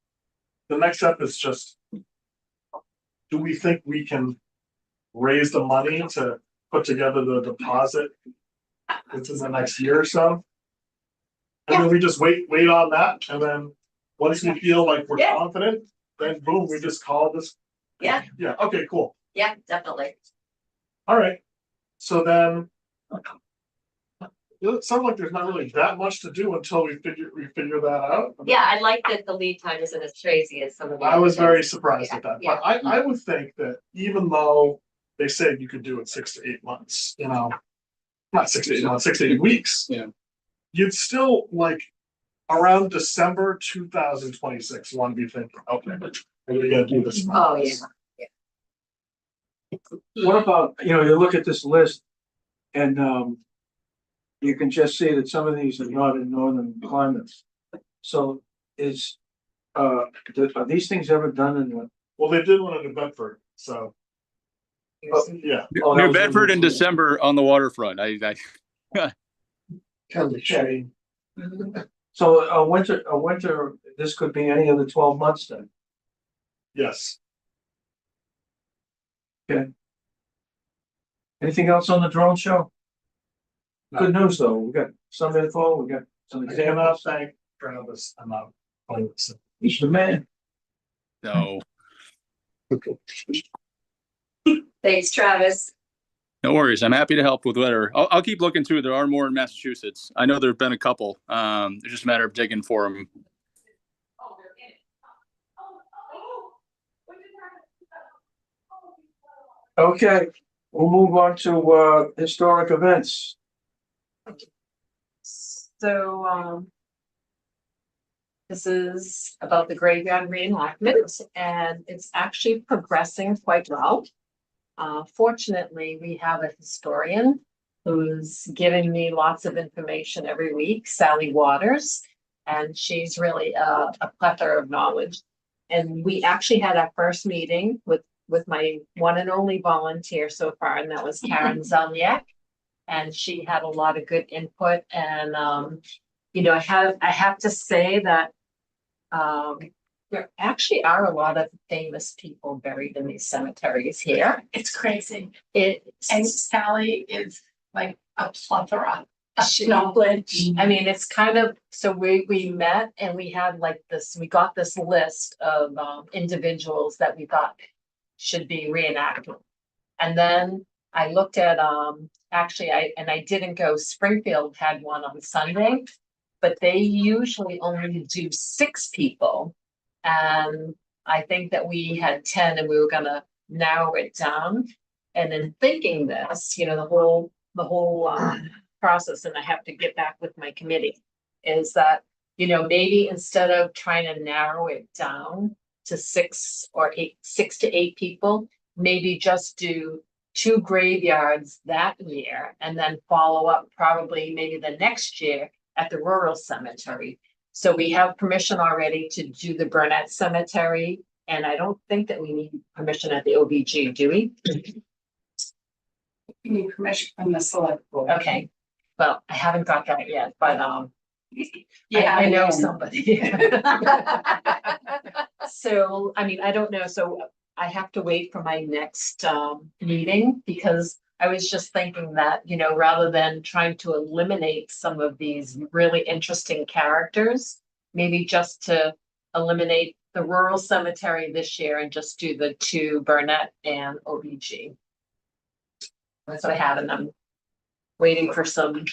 The next step is just, do we think we can raise the money to put together the deposit within the next year or so? And then we just wait on that, and then once we feel like we're confident, then boom, we just call this. Yeah. Yeah, okay, cool. Yeah, definitely. All right. So then it sounds like there's not really that much to do until we figure that out. Yeah, I like that the lead time isn't as crazy as some of the. I was other very things. surprised at that. But I would think that even though they said you could do it 6 to 8 months, not 6 to 8 months, 6 to 8 weeks. Yeah. You'd still like around December 2026 want to be thinking, okay, we're gonna do this. Oh, yeah. What about, you look at this list and you can just see that some of these are not in northern climates. So are these things ever done in the? Well, they did one in New Bedford, so. Yeah. Oh, that New was Bedford in the- December on the waterfront. Kind of shame. So a winter, this could be any of the 12 months then. Yes. Okay. Anything else on the drone show? Good news though, we got some info, we got some I cannot examples. thank Travis enough. He's the man. No, Thanks, Travis. no worries. I'm happy to help with whatever. I'll keep looking too. There are more in Massachusetts. I know there've been a couple. It's just a matter of digging for them. Okay, we'll move on to historic events. So, this is about the graveyard reenactment, and it's actually progressing quite well. Fortunately, we have a historian who's giving me lots of information every week, Sally Waters, and she's really a plethora of knowledge. And we actually had our first meeting with my one and only volunteer so far, and that was Karen Zelniak. And she had a lot of good input and, you know, I have to say that, there actually are a lot of famous people buried in these cemeteries here. It's crazy. It, And Sally is like a plethora of She- knowledge. I mean, it's kind of, so we met and we had like this, we got this list of individuals that we thought should be reenacted. And then I looked at, actually, I didn't go, Springfield had one on Sunday, but they usually only do 6 people. And I think that we had 10 and we were gonna narrow it down. And in thinking this, you know, the whole process, and I have to get back with my committee, is that, you know, maybe instead of trying to narrow it down to 6 to 8 people, maybe just do 2 graveyards that year and then follow up probably maybe the next year at the rural cemetery. So we have permission already to do the Burnett Cemetery, and I don't think that we need permission at the OBG, do we? You need permission from the select board. Okay, well, I haven't got that yet, but Yeah, I know yeah. somebody. So, I mean, I don't know, so I have to wait for my next meeting, because I was just thinking that, you know, rather than trying to eliminate some of these really interesting characters, maybe just to eliminate the rural cemetery this year and just do the 2 Burnett and OBG. That's what I have, and I'm waiting for some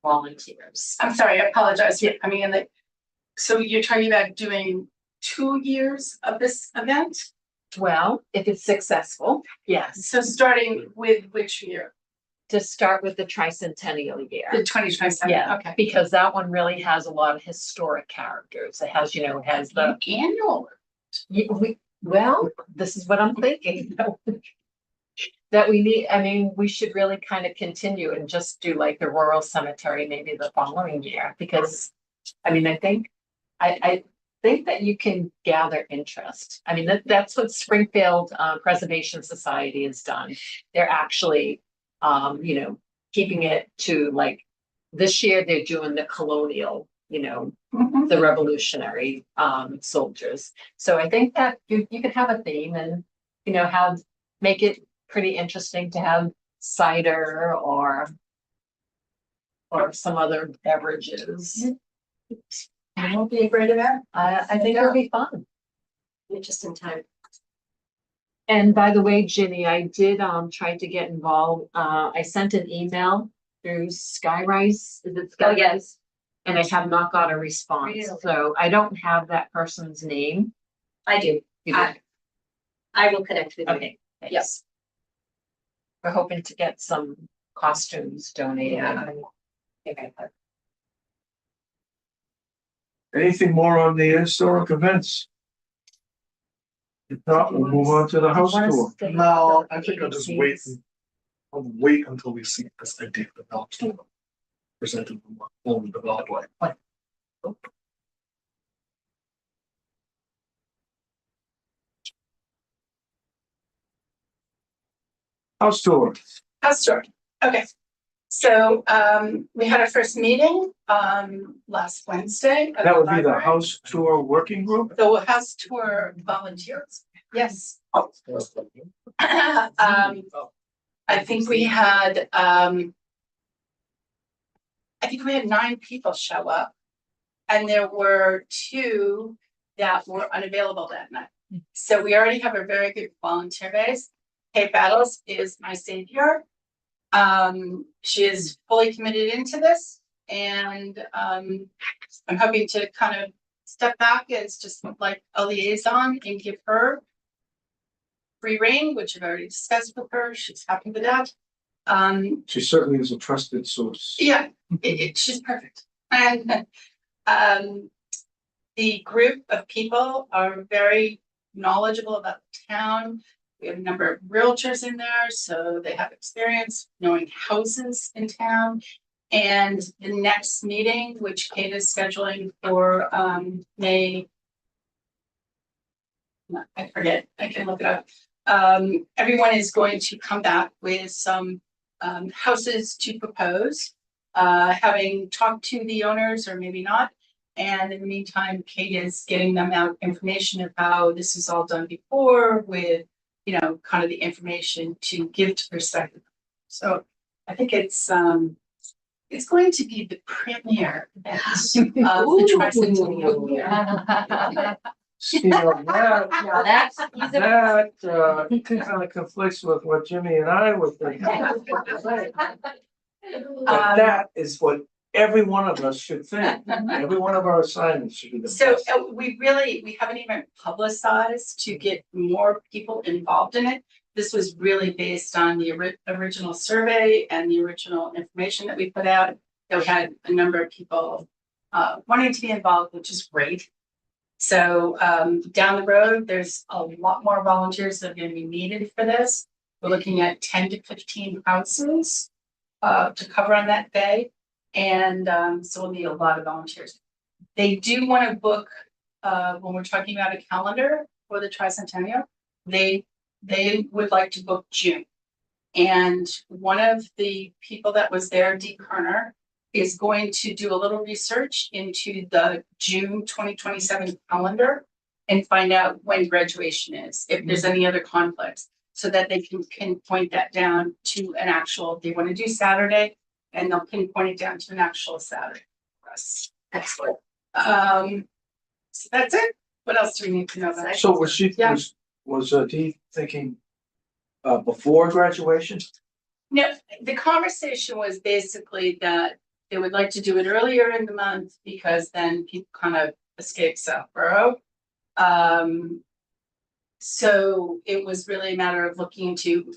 volunteers. I'm sorry, I apologize for coming in late. So you're talking about doing 2 years of this event? Well, if it's successful, yes, So starting with which year? to start with the tricentennial The year. 2027, Yeah, okay. because that one really has a lot of historic characters. It has, you know, it has the, Annual. well, this is what I'm thinking. That we need, I mean, we should really kind of continue and just do like the rural cemetery maybe the following year, because, I mean, I think that you can gather interest. I mean, that's what Springfield Preservation Society has done. They're actually, you know, keeping it to like, this year they're doing the colonial, you know, Mhm. the revolutionary soldiers. So I think that you could have a theme and, you know, make it pretty interesting to have cider or some other beverages. It'll be a great event. I think it'll be fun. Just in time. And by the way, Ginny, I did try to get involved. I sent an email through Skyrise. Is it Oh, Skyrise? yes. And I have not got a response, Really? so I don't have that person's name. I do. You do? I will connect with you. Okay, yes. We're hoping to get some costumes donated. Yeah. Okay. Anything more on the historic events? If not, we'll move on to the house tour. No, I think I'll just wait. I'll wait until we see this idea developed. Presented in a fully developed way. House tour. House tour, okay. So we had our first meeting last Wednesday. of That would be the library. house tour working group. The house tour volunteers, yes. I think we had, I think we had 9 people show up. And there were 2 that were unavailable that night. So we already have a very good volunteer base. Kate Battles is my savior. She is fully committed into this, and I'm hoping to kind of step back as just like a liaison and give her free reign, which I've already discussed with her. She's happy with that. She certainly is a trusted source. Yeah, she's perfect. And the group of people are very knowledgeable about the town. We have a number of realtors in there, so they have experience knowing houses in town. And the next meeting, which Kate is scheduling for May. I forget, I can look it up. Everyone is going to come back with some houses to propose. Having talked to the owners or maybe not. And in the meantime, Kate is getting them out information of how this is all done before with, kind of the information to give to prospective. So I think it's going to be the premier event of the Tricentennial year. See, that, Now that's, he's a. that, kind of conflicts with what Jimmy and I were thinking. But that is what every one of us should think. Every one of our assignments should be the So best. we haven't even publicized to get more people involved in it. This was really based on the original survey and the original information that we put out. That we had a number of people wanting to be involved, which is great. So down the road, there's a lot more volunteers that are going to be needed for this. We're looking at 10 to 15 houses to cover on that day. And so we'll need a lot of volunteers. They do want to book, when we're talking about a calendar for the Tricentennial, they would like to book June. And one of the people that was there, Dee Kerner, is going to do a little research into the June 2027 calendar and find out when graduation is, if there's any other conflicts, so that they can pinpoint that down to an actual, they want to do Saturday, and they'll pinpoint it down to an actual Saturday for us. Excellent. So that's it. What else do we need to know about? So was she, Yeah. was Dee thinking before graduation? No, the conversation was basically that they would like to do it earlier in the month because then people kind of escape Southborough. So it was really a matter of looking into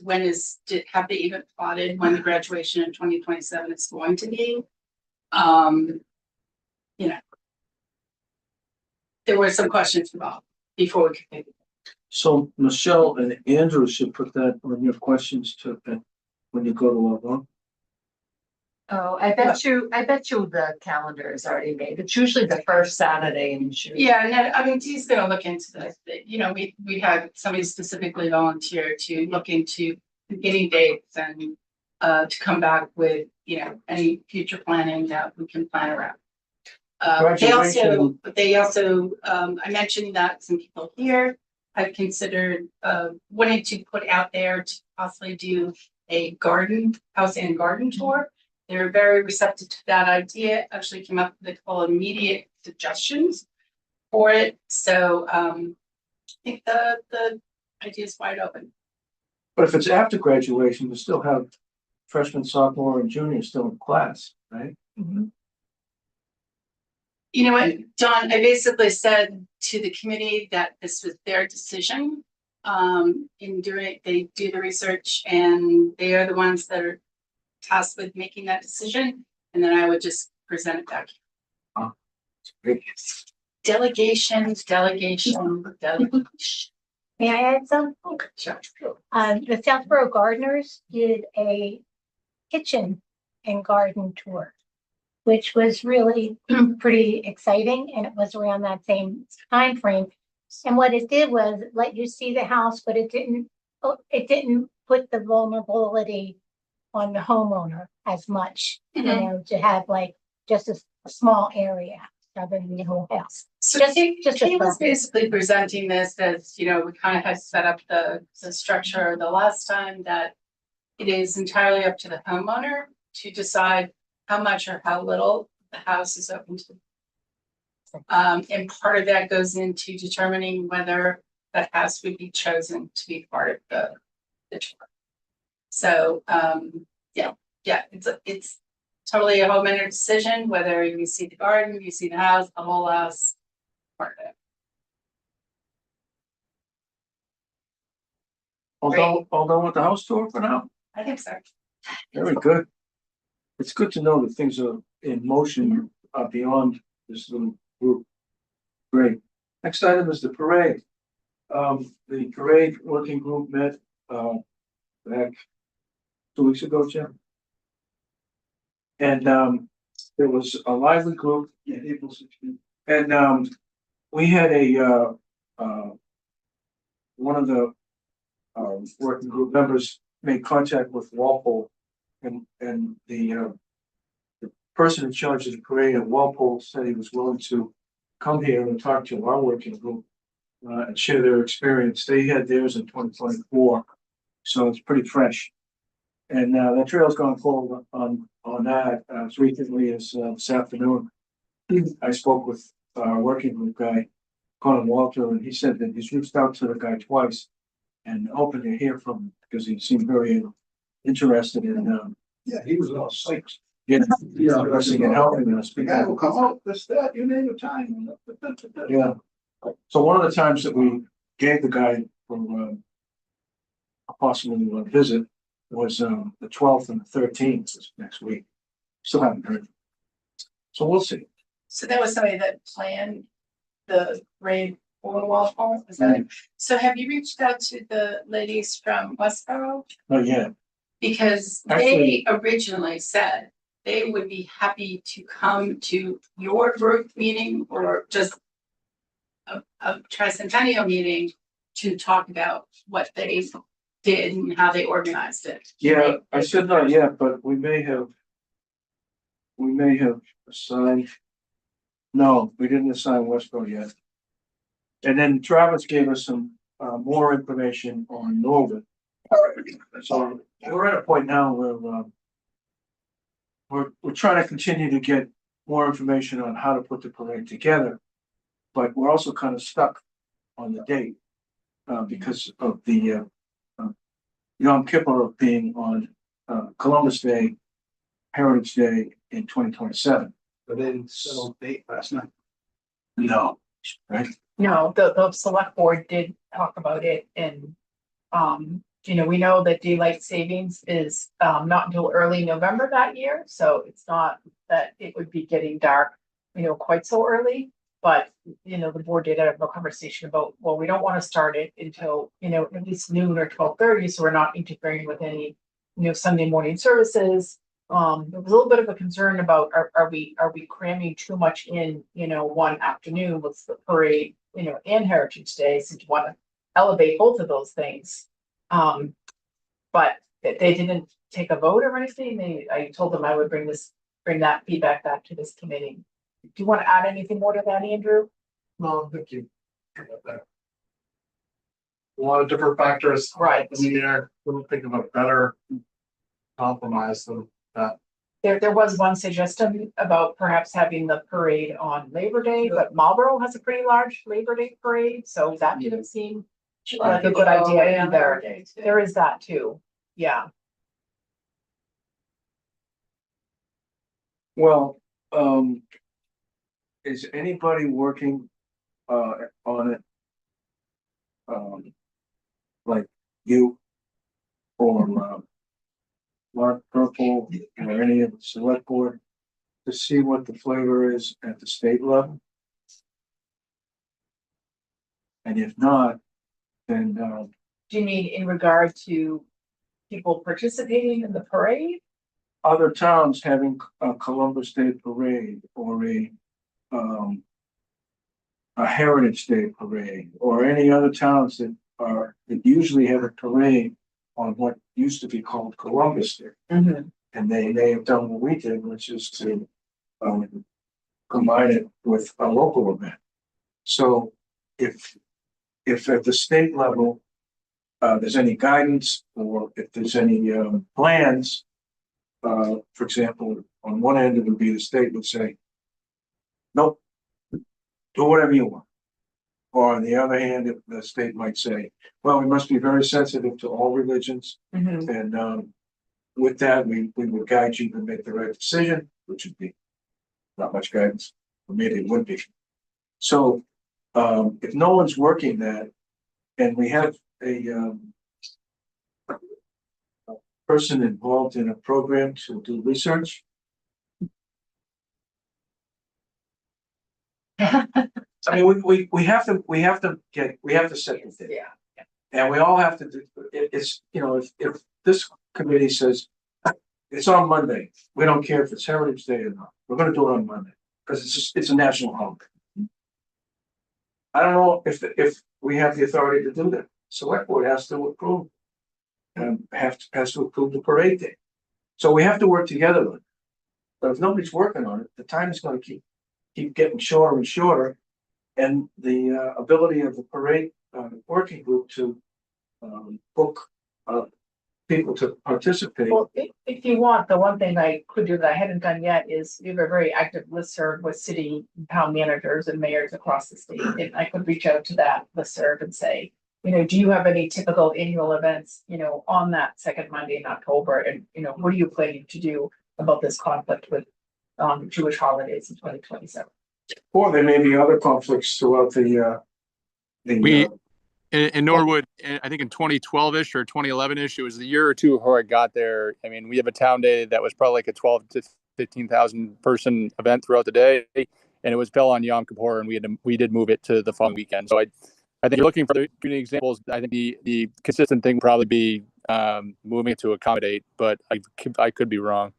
have they even plotted when the graduation in 2027 is going to be? There were some questions involved before we could make it. So Michelle and Andrew should put that on your questions to when you go to log on. Oh, I bet you the calendar is already made. It's usually the first Saturday in June. Yeah, no, I mean, Dee's gonna look into this. We had somebody specifically volunteer to look into beginning dates and to come back with, any future planning that we can plan around. They also, I mentioned that some people here have considered wanting to put out there to possibly do a house and garden tour. They're very receptive to that idea, actually came up with a couple of immediate suggestions for it. So I think the idea is wide open. But if it's after graduation, you still have freshman, sophomore, and junior still in class, right? Mm-hmm. You know what, Dawn, I basically said to the committee that this was their decision. They do the research and they are the ones that are tasked with making that decision. And then I would just present it back. Delegation. May I add something? Sure. The Southborough Gardeners did a kitchen and garden tour, which was really pretty exciting, and it was around that same time frame. And what it did was let you see the house, but it didn't put the vulnerability on the homeowner as much, to have like just a small area rather than the whole house. So Just Kate a was thought. basically presenting this as, we kind of had set up the structure the last time, that it is entirely up to the homeowner to decide how much or how little the house is open to. And part of that goes into determining whether that house would be chosen to be part of the tour. So it's totally a homeowner decision, whether you see the garden, you see the house, the whole house, part of it. All done with the house tour for now? I think so. Very good. It's good to know that things are in motion beyond this little group. Great. Next item is the parade. The parade working group met back 2 weeks ago, Jim. And there was a lively group. Yeah, April 16th. And we had one of the working group members made contact with Walpole and the person in charge of the parade at Walpole said he was willing to come here and talk to our working group and share their experience. They had theirs in 2024, so it's pretty fresh. And that trail's gone forward on that as recently as this afternoon. I spoke with our working group guy, Colin Walter, and he said that he's reached out to the guy twice and hoping to hear from him because he seemed very interested in. Yeah, he was all psyched. Yeah, interested in helping us. The guy will come out, this, that, you name the time. Yeah. So one of the times that we gave the guy for a possible visit was the 12th and the 13th next week. Still haven't heard. So we'll see. So that was somebody that planned the raid for Walpole, is that? So have you reached out to the ladies from Westboro? Not yet. Because they originally said they would be happy to come to your group meeting or just a tricentennial meeting to talk about what they did and how they organized it. Yeah, I said not yet, but we may have assigned. No, we didn't assign Westboro yet. And then Travis gave us some more information on Norwood. So we're at a point now where we're trying to continue to get more information on how to put the parade together, but we're also kind of stuck on the date because of the Yom Kippur being on Columbus Day, Heritage Day in 2027. But they didn't settle date last night. No, right? No, the select board did talk about it and, we know that daylight savings is, not until early November that year. So it's not that it would be getting dark, quite so early. But, the board did have a conversation about, well, we don't want to start it until, at least noon or 12:30. So we're not interfering with any, Sunday morning services. There was a little bit of a concern about are we cramming too much in, one afternoon with the parade, and Heritage Day, since you want to elevate both of those things. But they didn't take a vote or anything. I told them I would bring that feedback back to this committee. Do you want to add anything more to that, Andrew? No, thank you. A lot of different factors. Right. In the air. Couldn't think of a better compromise than that. There was one suggestion about perhaps having the parade on Labor Day, but Marlboro has a pretty large Labor Day parade, so that didn't seem like a good idea either. There is that too, yeah. Well, is anybody working on it? Like you or Mark Purple or any of the select board to see what the flavor is at the state level? And if not, then Do you mean in regard to people participating in the parade? other towns having a Columbus Day parade or a Heritage Day parade, or any other towns that usually have a parade on what used to be called Columbus Day. Mhm. And they have done what we did, which is to combine it with a local event. So if at the state level, there's any guidance or if there's any plans, for example, on one end it would be the state would say, nope, do whatever you want. Or on the other hand, the state might say, well, we must be very sensitive to all religions. Mhm. And with that, we will guide you to make the right decision, which would be not much guidance. For me, it would be. So if no one's working that, and we have a person involved in a program to do research. I mean, we have to set the date. Yeah. And we all have to do, it's, if this committee says, it's on Monday, we don't care if it's Heritage Day or not, we're gonna do it on Monday, because it's a national holiday. I don't know if we have the authority to do that, select board has to approve. Has to approve the parade day. So we have to work together with it. But if nobody's working on it, the time is gonna keep getting shorter and shorter. And the ability of the parade working group to book people to participate. Well, if you want, the one thing I could do that I hadn't done yet is we have a very active listserv with city and town managers and mayors across the state. And I could reach out to that listserv and say, do you have any typical annual events, on that second Monday in October? And, what are you planning to do about this conflict with Jewish holidays in 2027? Or there may be other conflicts throughout the. We- In Norwood, I think in 2012-ish or 2011-ish, it was the year or two before I got there. I mean, we have a town day that was probably like a 12 to 15,000 person event throughout the day, and it was fell on Yom Kippur, and we did move it to the following weekend. So I think you're looking for the examples. I think the consistent thing would probably be moving it to accommodate, but I could be wrong.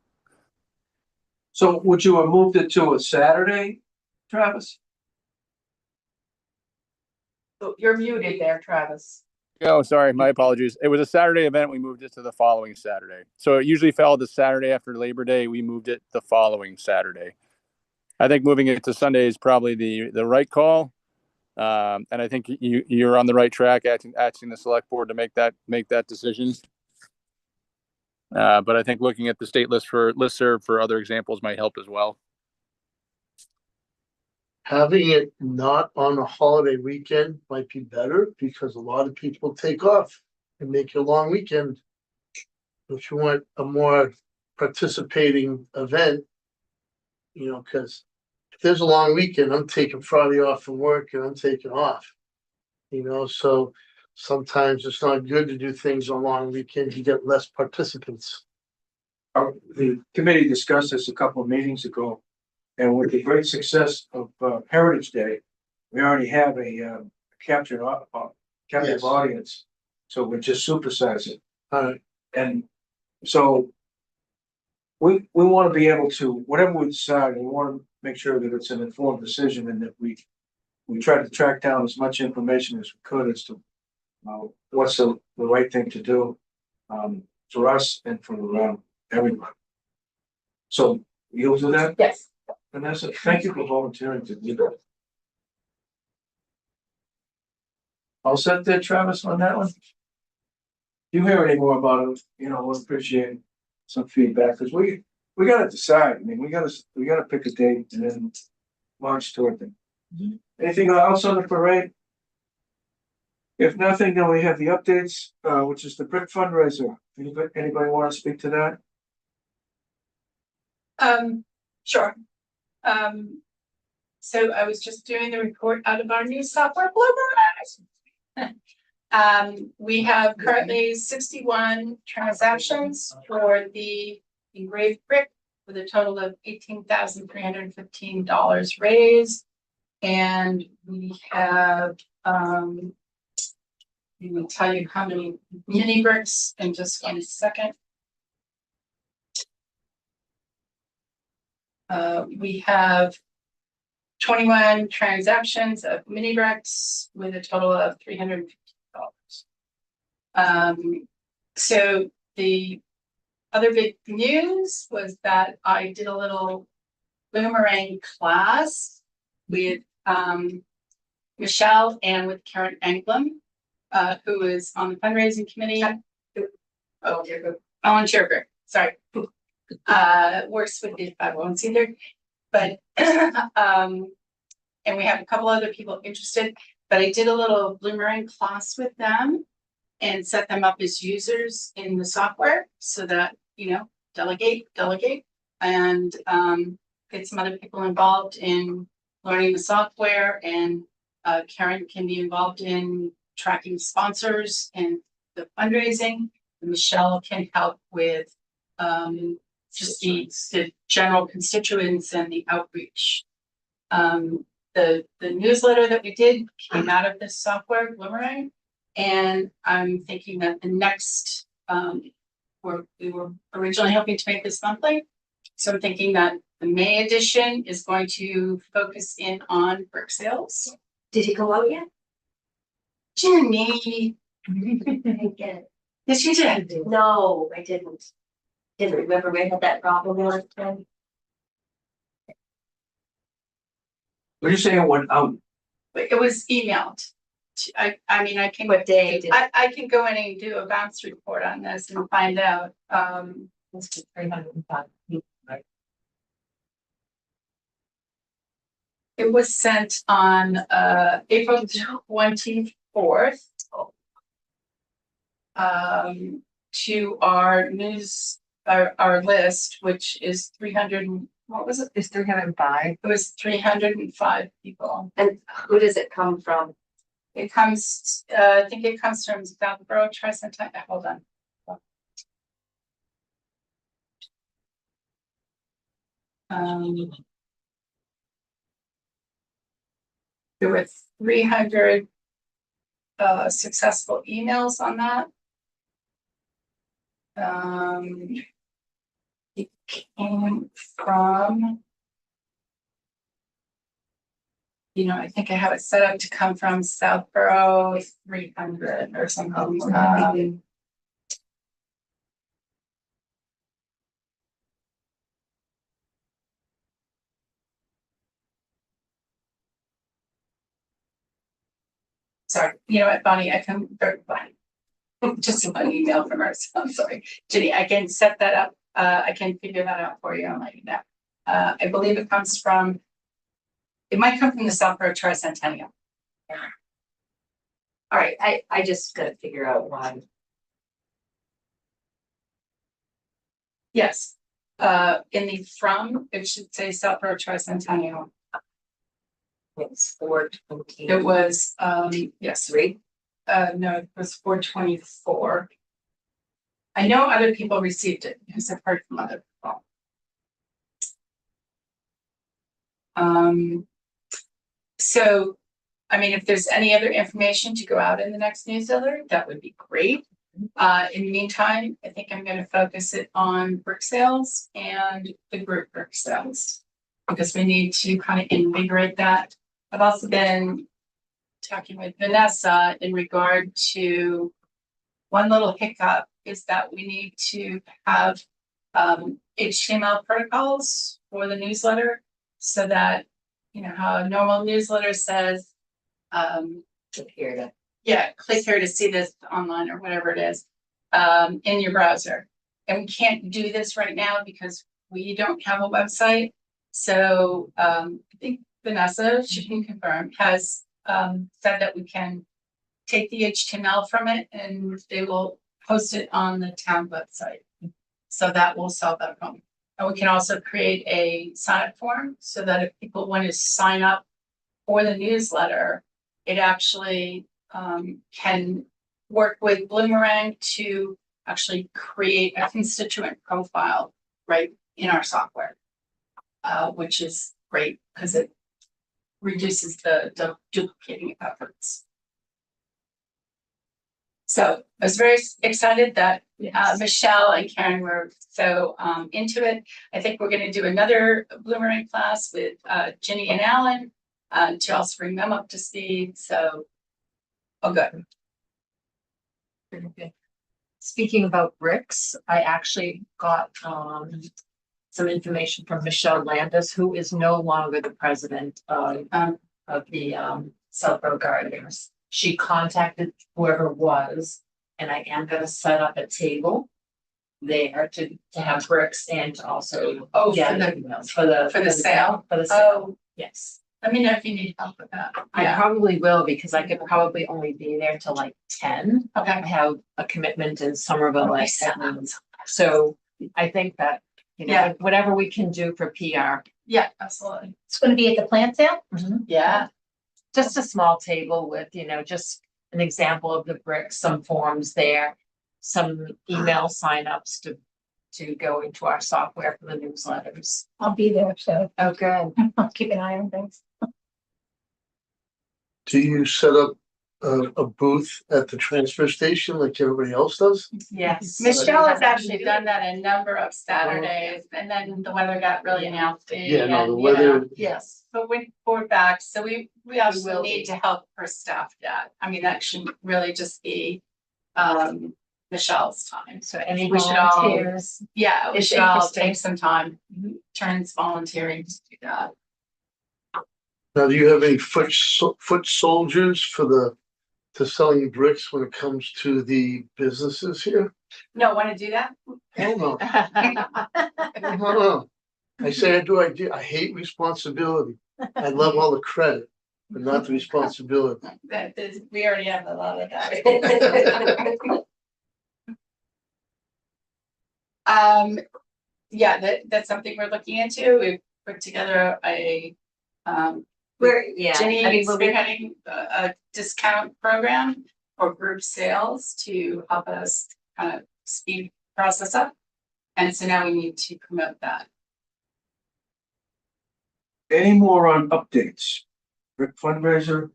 So would you have moved it to a Saturday, Travis? So you're muted there, Travis. Oh, sorry, my apologies. It was a Saturday event. We moved it to the following Saturday. So it usually fell the Saturday after Labor Day. We moved it the following Saturday. I think moving it to Sunday is probably the right call. And I think you're on the right track, asking the select board to make that decision. But I think looking at the state listserv for other examples might help as well. Having it not on a holiday weekend might be better because a lot of people take off and make it a long weekend. If you want a more participating event, because if there's a long weekend, I'm taking Friday off from work and I'm taking off. So sometimes it's not good to do things on long weekends. You get less participants. The committee discussed this a couple of meetings ago. And with the great success of Heritage Day, we already have a captive Yes. audience. So we just supersize it. And so we want to be able to, whatever we decide, we want to make sure that it's an informed decision and that we try to track down as much information as we could as to what's the right thing to do for us and for everyone. So you'll do that? Yes. Vanessa, thank you for volunteering to do that. All set there, Travis, on that one? You hear any more about it, we'll appreciate some feedback, because we gotta decide. I mean, we gotta pick a date and then march toward them. Anything else on the parade? If nothing, then we have the updates, which is the brick fundraiser. Anybody want to speak to that? Sure. So I was just doing the report out of our new software, Blueberry. We have currently 61 transactions for the engraved brick with a total of $18,315 raised. And we have, let me tell you how many mini bricks in just 1 second. We have 21 transactions of mini bricks with a total of $350. So the other big news was that I did a little boomerang class with Michelle and with Karen Anglem, who is on the fundraising committee. Oh, volunteer group, sorry. Works with the 501c, but and we have a couple other people interested, but I did a little boomerang class with them and set them up as users in the software so that, delegate, and get some other people involved in learning the software, and Karen can be involved in tracking sponsors and the fundraising. And Michelle can help with just the general constituents and the outreach. The newsletter that we did came out of this software, Boomerang, and I'm thinking that the next, we were originally hoping to make this monthly. So I'm thinking that the May edition is going to focus in on brick sales. Did he go out yet? Jenny. I didn't get it. Yes, you did. No, I didn't. Didn't remember we had that problem last time. What are you saying, what, But it was emailed. I mean, I can, What day did? I can go in and do a bounce report on this and find out, It's 305 people, right? it was sent on, April 24th. To our news, our list, which is 300, what was it? It's 305. It was 305 people. And who does it come from? It comes, I think it comes from Southborough Tricentennial, hold on. There were 300 successful emails on that. It came from, you know, I think I have it set up to come from Southborough 300 or something. Sorry, you know what, Bonnie, I can verify. Just one email from her, so I'm sorry. Ginny, I can set that up. I can figure that out for you and let you know. I believe it comes from, it might come from the Southborough Tricentennial. All right, I just gotta figure out why. Yes, in the from, it should say Southborough Tricentennial. It's 420. It was, yes, Three. no, it was 424. I know other people received it because I've heard from other people. So, I mean, if there's any other information to go out in the next newsletter, that would be great. In the meantime, I think I'm gonna focus it on brick sales and the group brick sales. Because we need to kind of invigorate that. I've also been talking with Vanessa in regard to one little hiccup is that we need to have HTML protocols for the newsletter so that, you know, how a normal newsletter says, Click here to. yeah, click here to see this online or whatever it is, in your browser. And we can't do this right now because we don't have a website. So, I think Vanessa, she can confirm, has, said that we can take the HTML from it and they will post it on the town website. So that will solve that problem. And we can also create a sign up form so that if people want to sign up for the newsletter, it actually can work with Bloomerang to actually create a constituent profile right in our software, which is great because it reduces the duplicating efforts. So I was very excited that Michelle and Karen were so into it. I think we're going to do another Bloomerang class with Ginny and Alan to also bring them up to speed. So, oh, good. Speaking about bricks, I actually got some information from Michelle Landis, who is no longer the president of the Southborough Gardeners. She contacted whoever was, and I am gonna set up a table there to have bricks and to also. Oh, get emails for the sale? For the sale, Oh, yes. let me know if you need help with that. I Yeah, probably will because I could probably only be there till like 10. I okay. have a commitment in Somerville at Okay. noon. So I think that, you know, Yeah. whatever we can do for PR. Yeah, absolutely. It's gonna be at the plant sale? Yeah, Just a small table with, you know, just an example of the bricks, some forms there, some email signups to go into our software for the newsletters. I'll be there, so Oh, good. I'll keep an eye on things. Do you set up a booth at the transfer station like everybody else does? Yes. Michelle has actually done that a number of Saturdays and then the weather got really nasty. Yeah, no, the and, you weather- know, yes, but we're back, so we also will need be. to help her staff that. I mean, that shouldn't really just be Michelle's time. So any We should all- volunteers? Yeah, we It's should all interesting. take some time, turns volunteering to do that. Now, do you have any foot soldiers for to selling bricks when it comes to the businesses here? No, want to do that? Hell no. No. I say I hate responsibility. I love all the credit, but not the responsibility. That is, we already have a lot of that. Yeah, that's something we're looking into. We've put together a, Yeah, I Jenny mean, is spearheading a discount program for group sales to help us kind of speed process up. And so now we need to promote that. Any more on updates? Rick fundraising?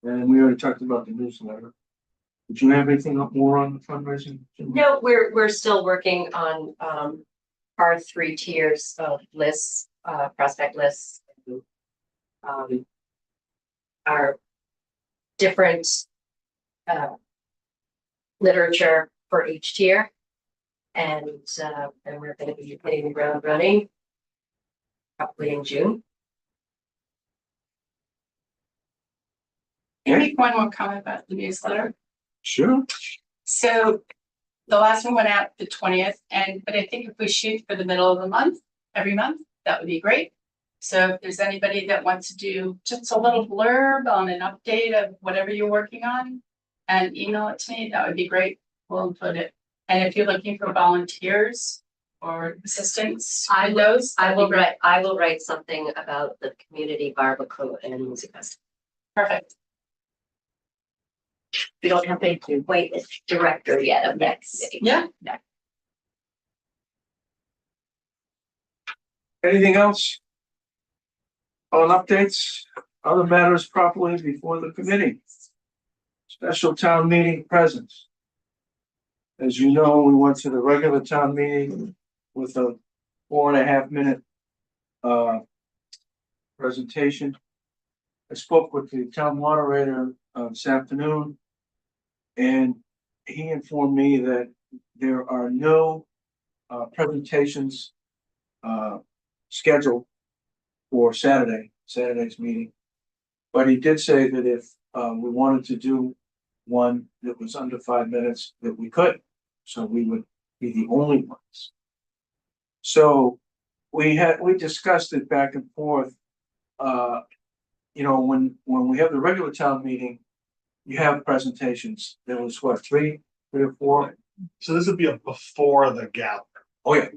And we already talked about the newsletter. Did you have anything more on the fundraising? no, we're still working on, our 3 tiers of lists, prospect lists. Our different, literature for each tier. And we're gonna be hitting the ground running. Probably in June. Can I make one more comment about the newsletter? Sure. So the last one went out the 20th, but I think if we shoot for the middle of the month, every month, that would be great. So if there's anybody that wants to do just a little blurb on an update of whatever you're working on and email it to me, that would be great. We'll include it. And if you're looking for volunteers or assistants, I will write. I will write something about the community barbecue and music festival. Perfect. We don't have to wait the director yet of that committee. Yeah. Anything else? On updates, other matters properly before the committee. Special town meeting presence. As you know, we went to the regular town meeting with a 4.5 minute presentation. I spoke with the town moderator this afternoon, and he informed me that there are no presentations scheduled for Saturday's meeting. But he did say that if we wanted to do one that was under 5 minutes, that we could. So we would be the only ones. So we discussed it back and forth. You know, when we have the regular town meeting, you have presentations. There was what, three or four? So this would be a before the gap. Oh, yeah.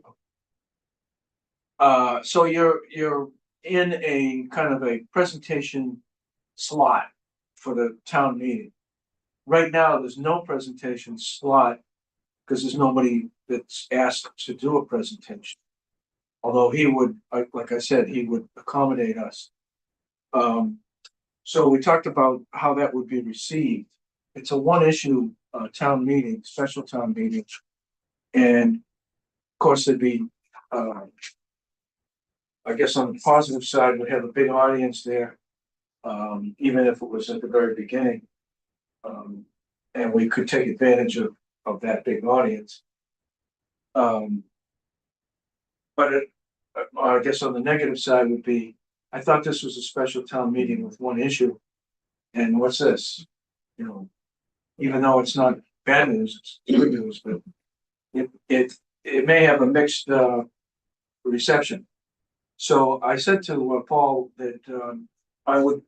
So you're in a kind of a presentation slot for the town meeting. Right now, there's no presentation slot because there's nobody that's asked to do a presentation. Although he would, like I said, he would accommodate us. So we talked about how that would be received. It's a one issue town meeting, special town meeting. And of course, there'd be, I guess on the positive side, we have a big audience there, even if it was at the very beginning. And we could take advantage of that big audience. But I guess on the negative side would be, I thought this was a special town meeting with one issue. And what's this? You know, even though it's not bad news, it's good news, but it may have a mixed reception. So I said to Paul that I would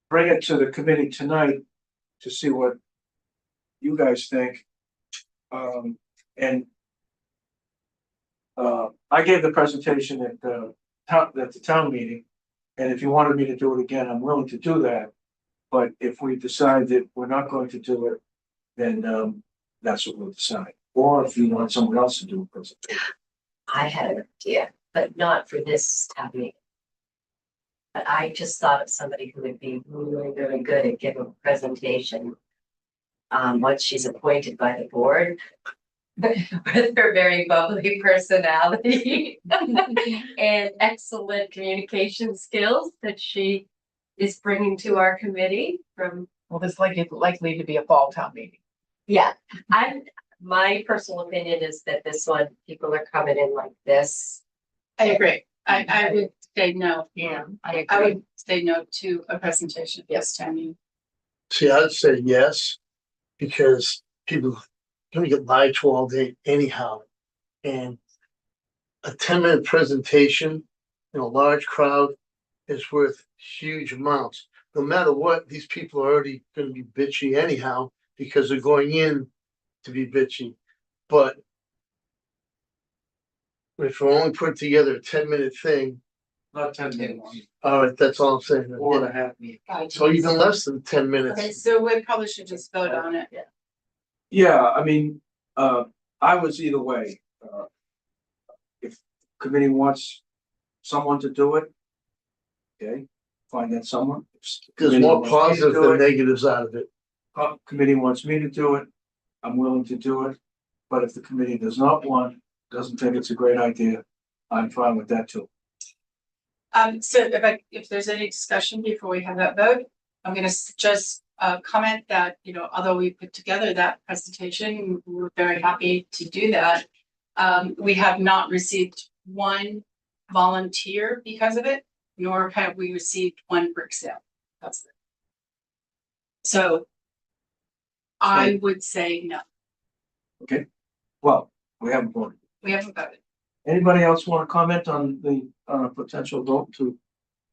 bring it to the committee tonight to see what you guys think. I gave the presentation at the town meeting, and if you wanted me to do it again, I'm willing to do that. But if we decide that we're not going to do it, then that's what we'll decide. Or if you want someone else to do a presentation. I had an idea, but not for this town meeting. But I just thought of somebody who would be really, really good at giving a presentation. Once she's appointed by the board. With her very bubbly personality and excellent communication skills that she is bringing to our committee from Well, this likely to be a fall town meeting. Yeah, my personal opinion is that this one, people are coming in like this. I agree. I would say no. Yeah, I would say no to a presentation this time. See, I'd say yes, because people gonna get lied to all day anyhow. And a 10-minute presentation in a large crowd is worth huge amounts. No matter what, these people are already gonna be bitchy anyhow, because they're going in to be bitchy. But if we only put together a 10-minute thing, Not 10 minutes, all right, that's all I'm saying. 4.5 minutes. So even less than 10 minutes. Okay, so we probably should just vote on it. Yeah, I mean, I was either way. If committee wants someone to do it, okay, find that someone. If There's committee more wants me to positives do than it, negatives out of it. Committee wants me to do it, I'm willing to do it. But if the committee does not want, doesn't think it's a great idea, I'm fine with that too. So if there's any discussion before we have that vote, I'm gonna just comment that, although we put together that presentation, we're very happy to do that. We have not received one volunteer because of it, nor have we received one brick sale. That's it. So I would say no, Well, we haven't voted. we haven't voted. Anybody else want to comment on the potential vote to?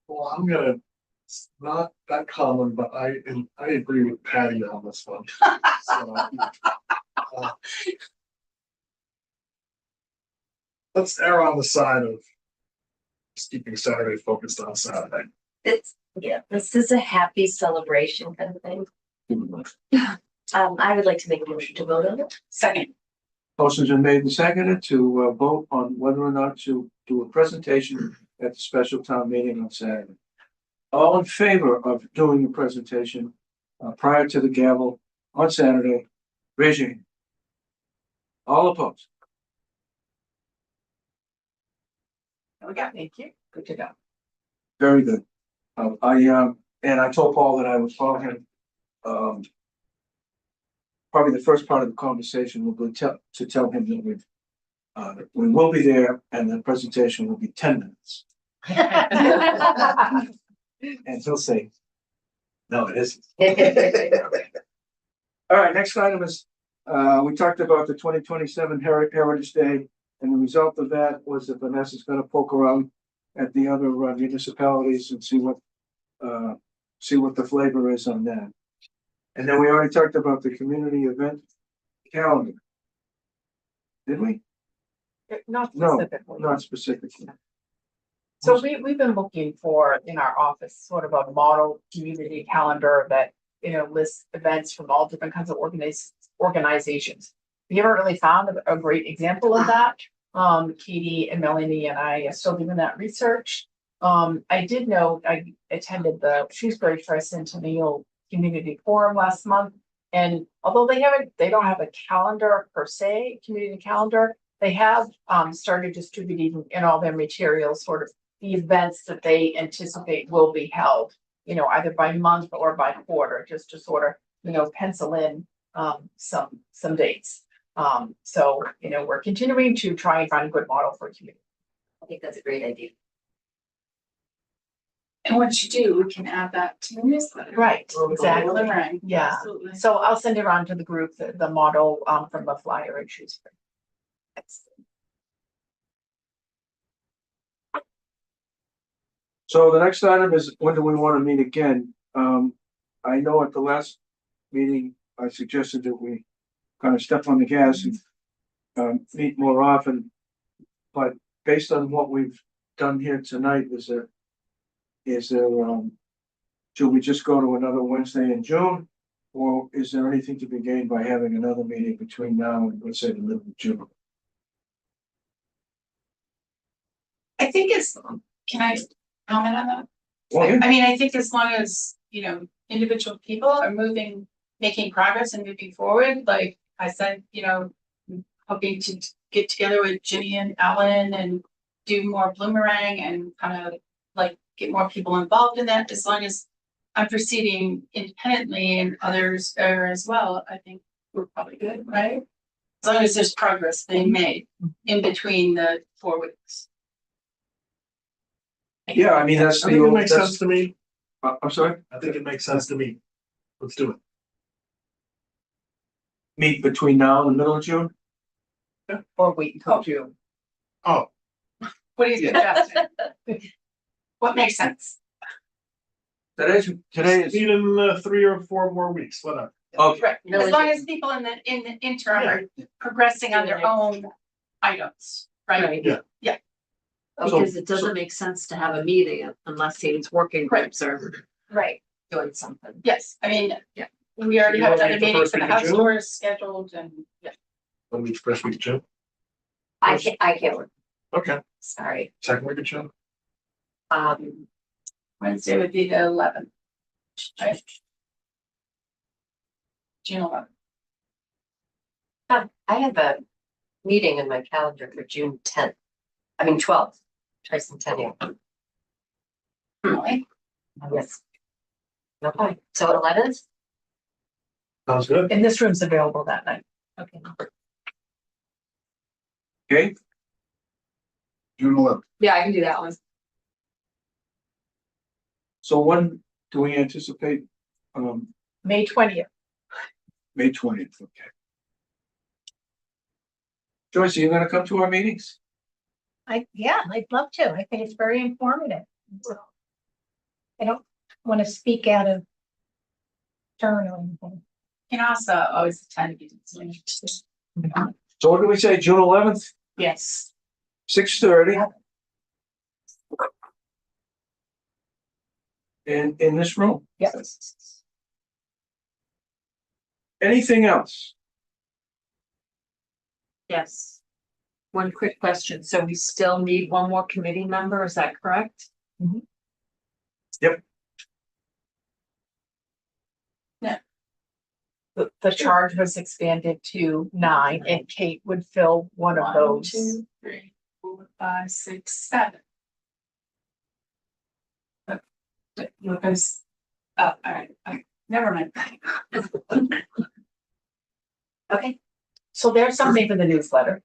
Well, I'm gonna, it's not that common, but I agree with Patty on this one. So, let's err on the side of just keeping Saturday focused on Saturday. This is a happy celebration kind of thing. I would like to make a motion to vote on it. Second, Motion's been made and seconded to vote on whether or not to do a presentation at the special town meeting on Saturday. All in favor of doing the presentation prior to the gavel on Saturday, raise your hand. All opposed? there we go. Thank you. Good to go. Very good. I told Paul that I would call him. Probably the first part of the conversation will be to tell him that we will be there and the presentation will be 10 minutes. And he'll say, no, it isn't. All right, next item is, we talked about the 2027 Heritage Day, and the result of that was that Vanessa's gonna poke around at the other municipalities and see what the flavor is on that. And then we already talked about the community event calendar. Did we? Not No, specifically. not specifically. So we've been looking for in our office, sort of a model community calendar that, lists events from all different kinds of organizations. We haven't really found a great example of that. Katie and Melanie and I are still doing that research. I did know I attended the Shrewsbury Tricentennial Community Forum last month. And although they don't have a calendar per se, community calendar, they have started distributing in all their materials sort of the events that they anticipate will be held, either by month or by quarter, just to sort of, pencil in some dates. So, we're continuing to try and find a good model for community. I think that's a great idea. And once you do, we can add that to the newsletter. Right, exactly. Delivering. Yeah. Absolutely. So I'll send it on to the group, the model from the flyer and Shrewsbury. So the next item is, when do we want to meet again? I know at the last meeting, I suggested that we kind of step on the gas and meet more often. But based on what we've done here tonight, should we just go to another Wednesday in June? Or is there anything to be gained by having another meeting between now and, let's say, the middle of June? I think can I comment on that? Well, yeah. I mean, I think as long as, individual people are making progress and moving forward, like I said, hoping to get together with Ginny and Alan and do more bloomerang and kind of like get more people involved in that, as long as I'm proceeding independently and others are as well, I think we're probably good, right? As long as there's progress being made in between the 4 weeks. Yeah, I mean, that's I the think it old, makes sense that's, to me. I'm sorry, I think it makes sense to me. Let's do it. meet between now and the middle of June? Or wait until June. Oh, What do you suggest? What makes sense? Today is, meet in 3 or 4 more weeks, whatever. okay, Right, as long as people in the interim are progressing on their own items, right? Yeah. Because it doesn't make sense to have a meeting unless these working groups are Right, doing something. yes, I mean, Yeah. we already You have wanna another meet the meeting first for the week of house June? tours scheduled and, yeah. Let me first week of June. I can't work, Okay, sorry. second week of June. Wednesday would be the 11th. Right? June 11th. I have a meeting in my calendar for June 10th. I mean 12th, Tricentennial. Really? Yes. Okay, so 11th? Sounds good. And this room's available that night. Okay. okay, June 11th. Yeah, I can do that one. so when do we anticipate, May 20th. May 20th, okay. Joyce, are you gonna come to our meetings? Yeah, I'd love to. I think it's very informative. I don't want to speak out of turn or anything. You can also always attend meetings. So what do we say, June 11th, Yes. 6:30? In this room? Yes. Anything else? Yes. One quick question. So we still need one more committee member, is that correct? The charge was expanded to 9 and Kate would fill one of 1, those. 2, 3, 4, 5, 6, 7. Lucas, oh, all right, never mind. Okay, So there's something for the newsletter.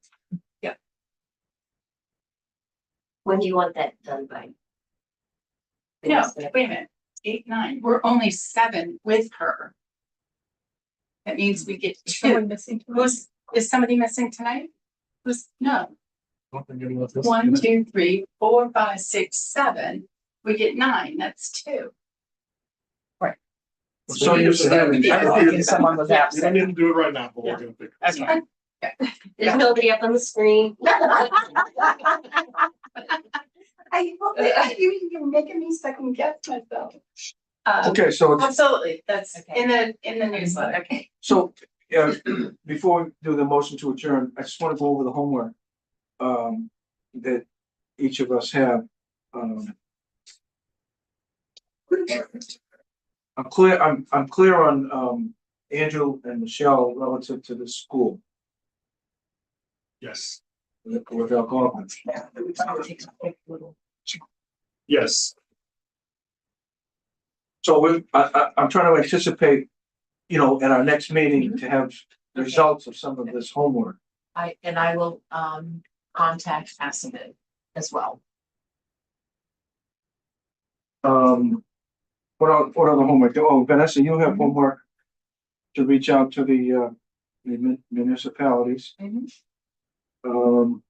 when do you want that done by? No, wait a minute, 8, 9, we're only 7 with her. That means we get Is someone 2. missing tonight? Is somebody missing tonight? No, Don't forget about this. 1, 2, 3, 4, 5, 6, 7, we get 9, that's 2. So you're saying. I was thinking someone was We don't absent. need to do it right now, but we're gonna pick. Okay. There's nobody up on the screen. You're making me second guess myself. Okay, so it's, Absolutely, that's Okay. in the newsletter, okay. so, before we do the motion to adjourn, I just wanna go over the homework. That each of us have, I'm clear on, Andrew and Michelle relative to the school Yes, with alcohol. yes. So I'm trying to anticipate, in our next meeting to have results of some of this homework. I will, contact Assabet as well. What other homework? Oh, Vanessa, you have homework to reach out to the municipalities. We're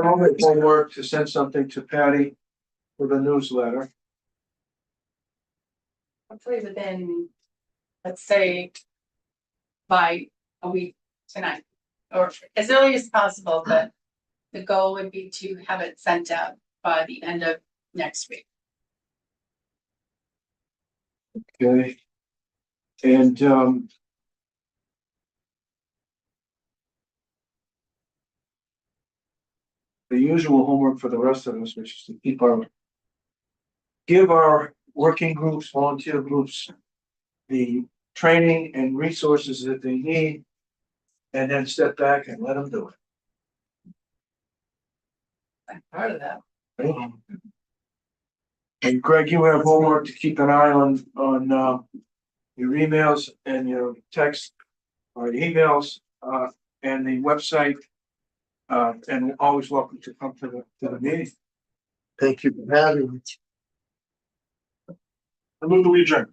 on homework to send something to Patty with a newsletter. Hopefully within, let's say, by a week tonight, or as early as possible, but the goal would be to have it sent out by the end of next week. Okay. And, the usual homework for the rest of us, which is to give our working groups, volunteer groups, the training and resources that they need, and then step back and let them do it. I'm part of that. And Greg, you have homework to keep an eye on your emails and your text or emails, and the website. And always welcome to come to the meeting. Thank you for having me. I move that we adjourn.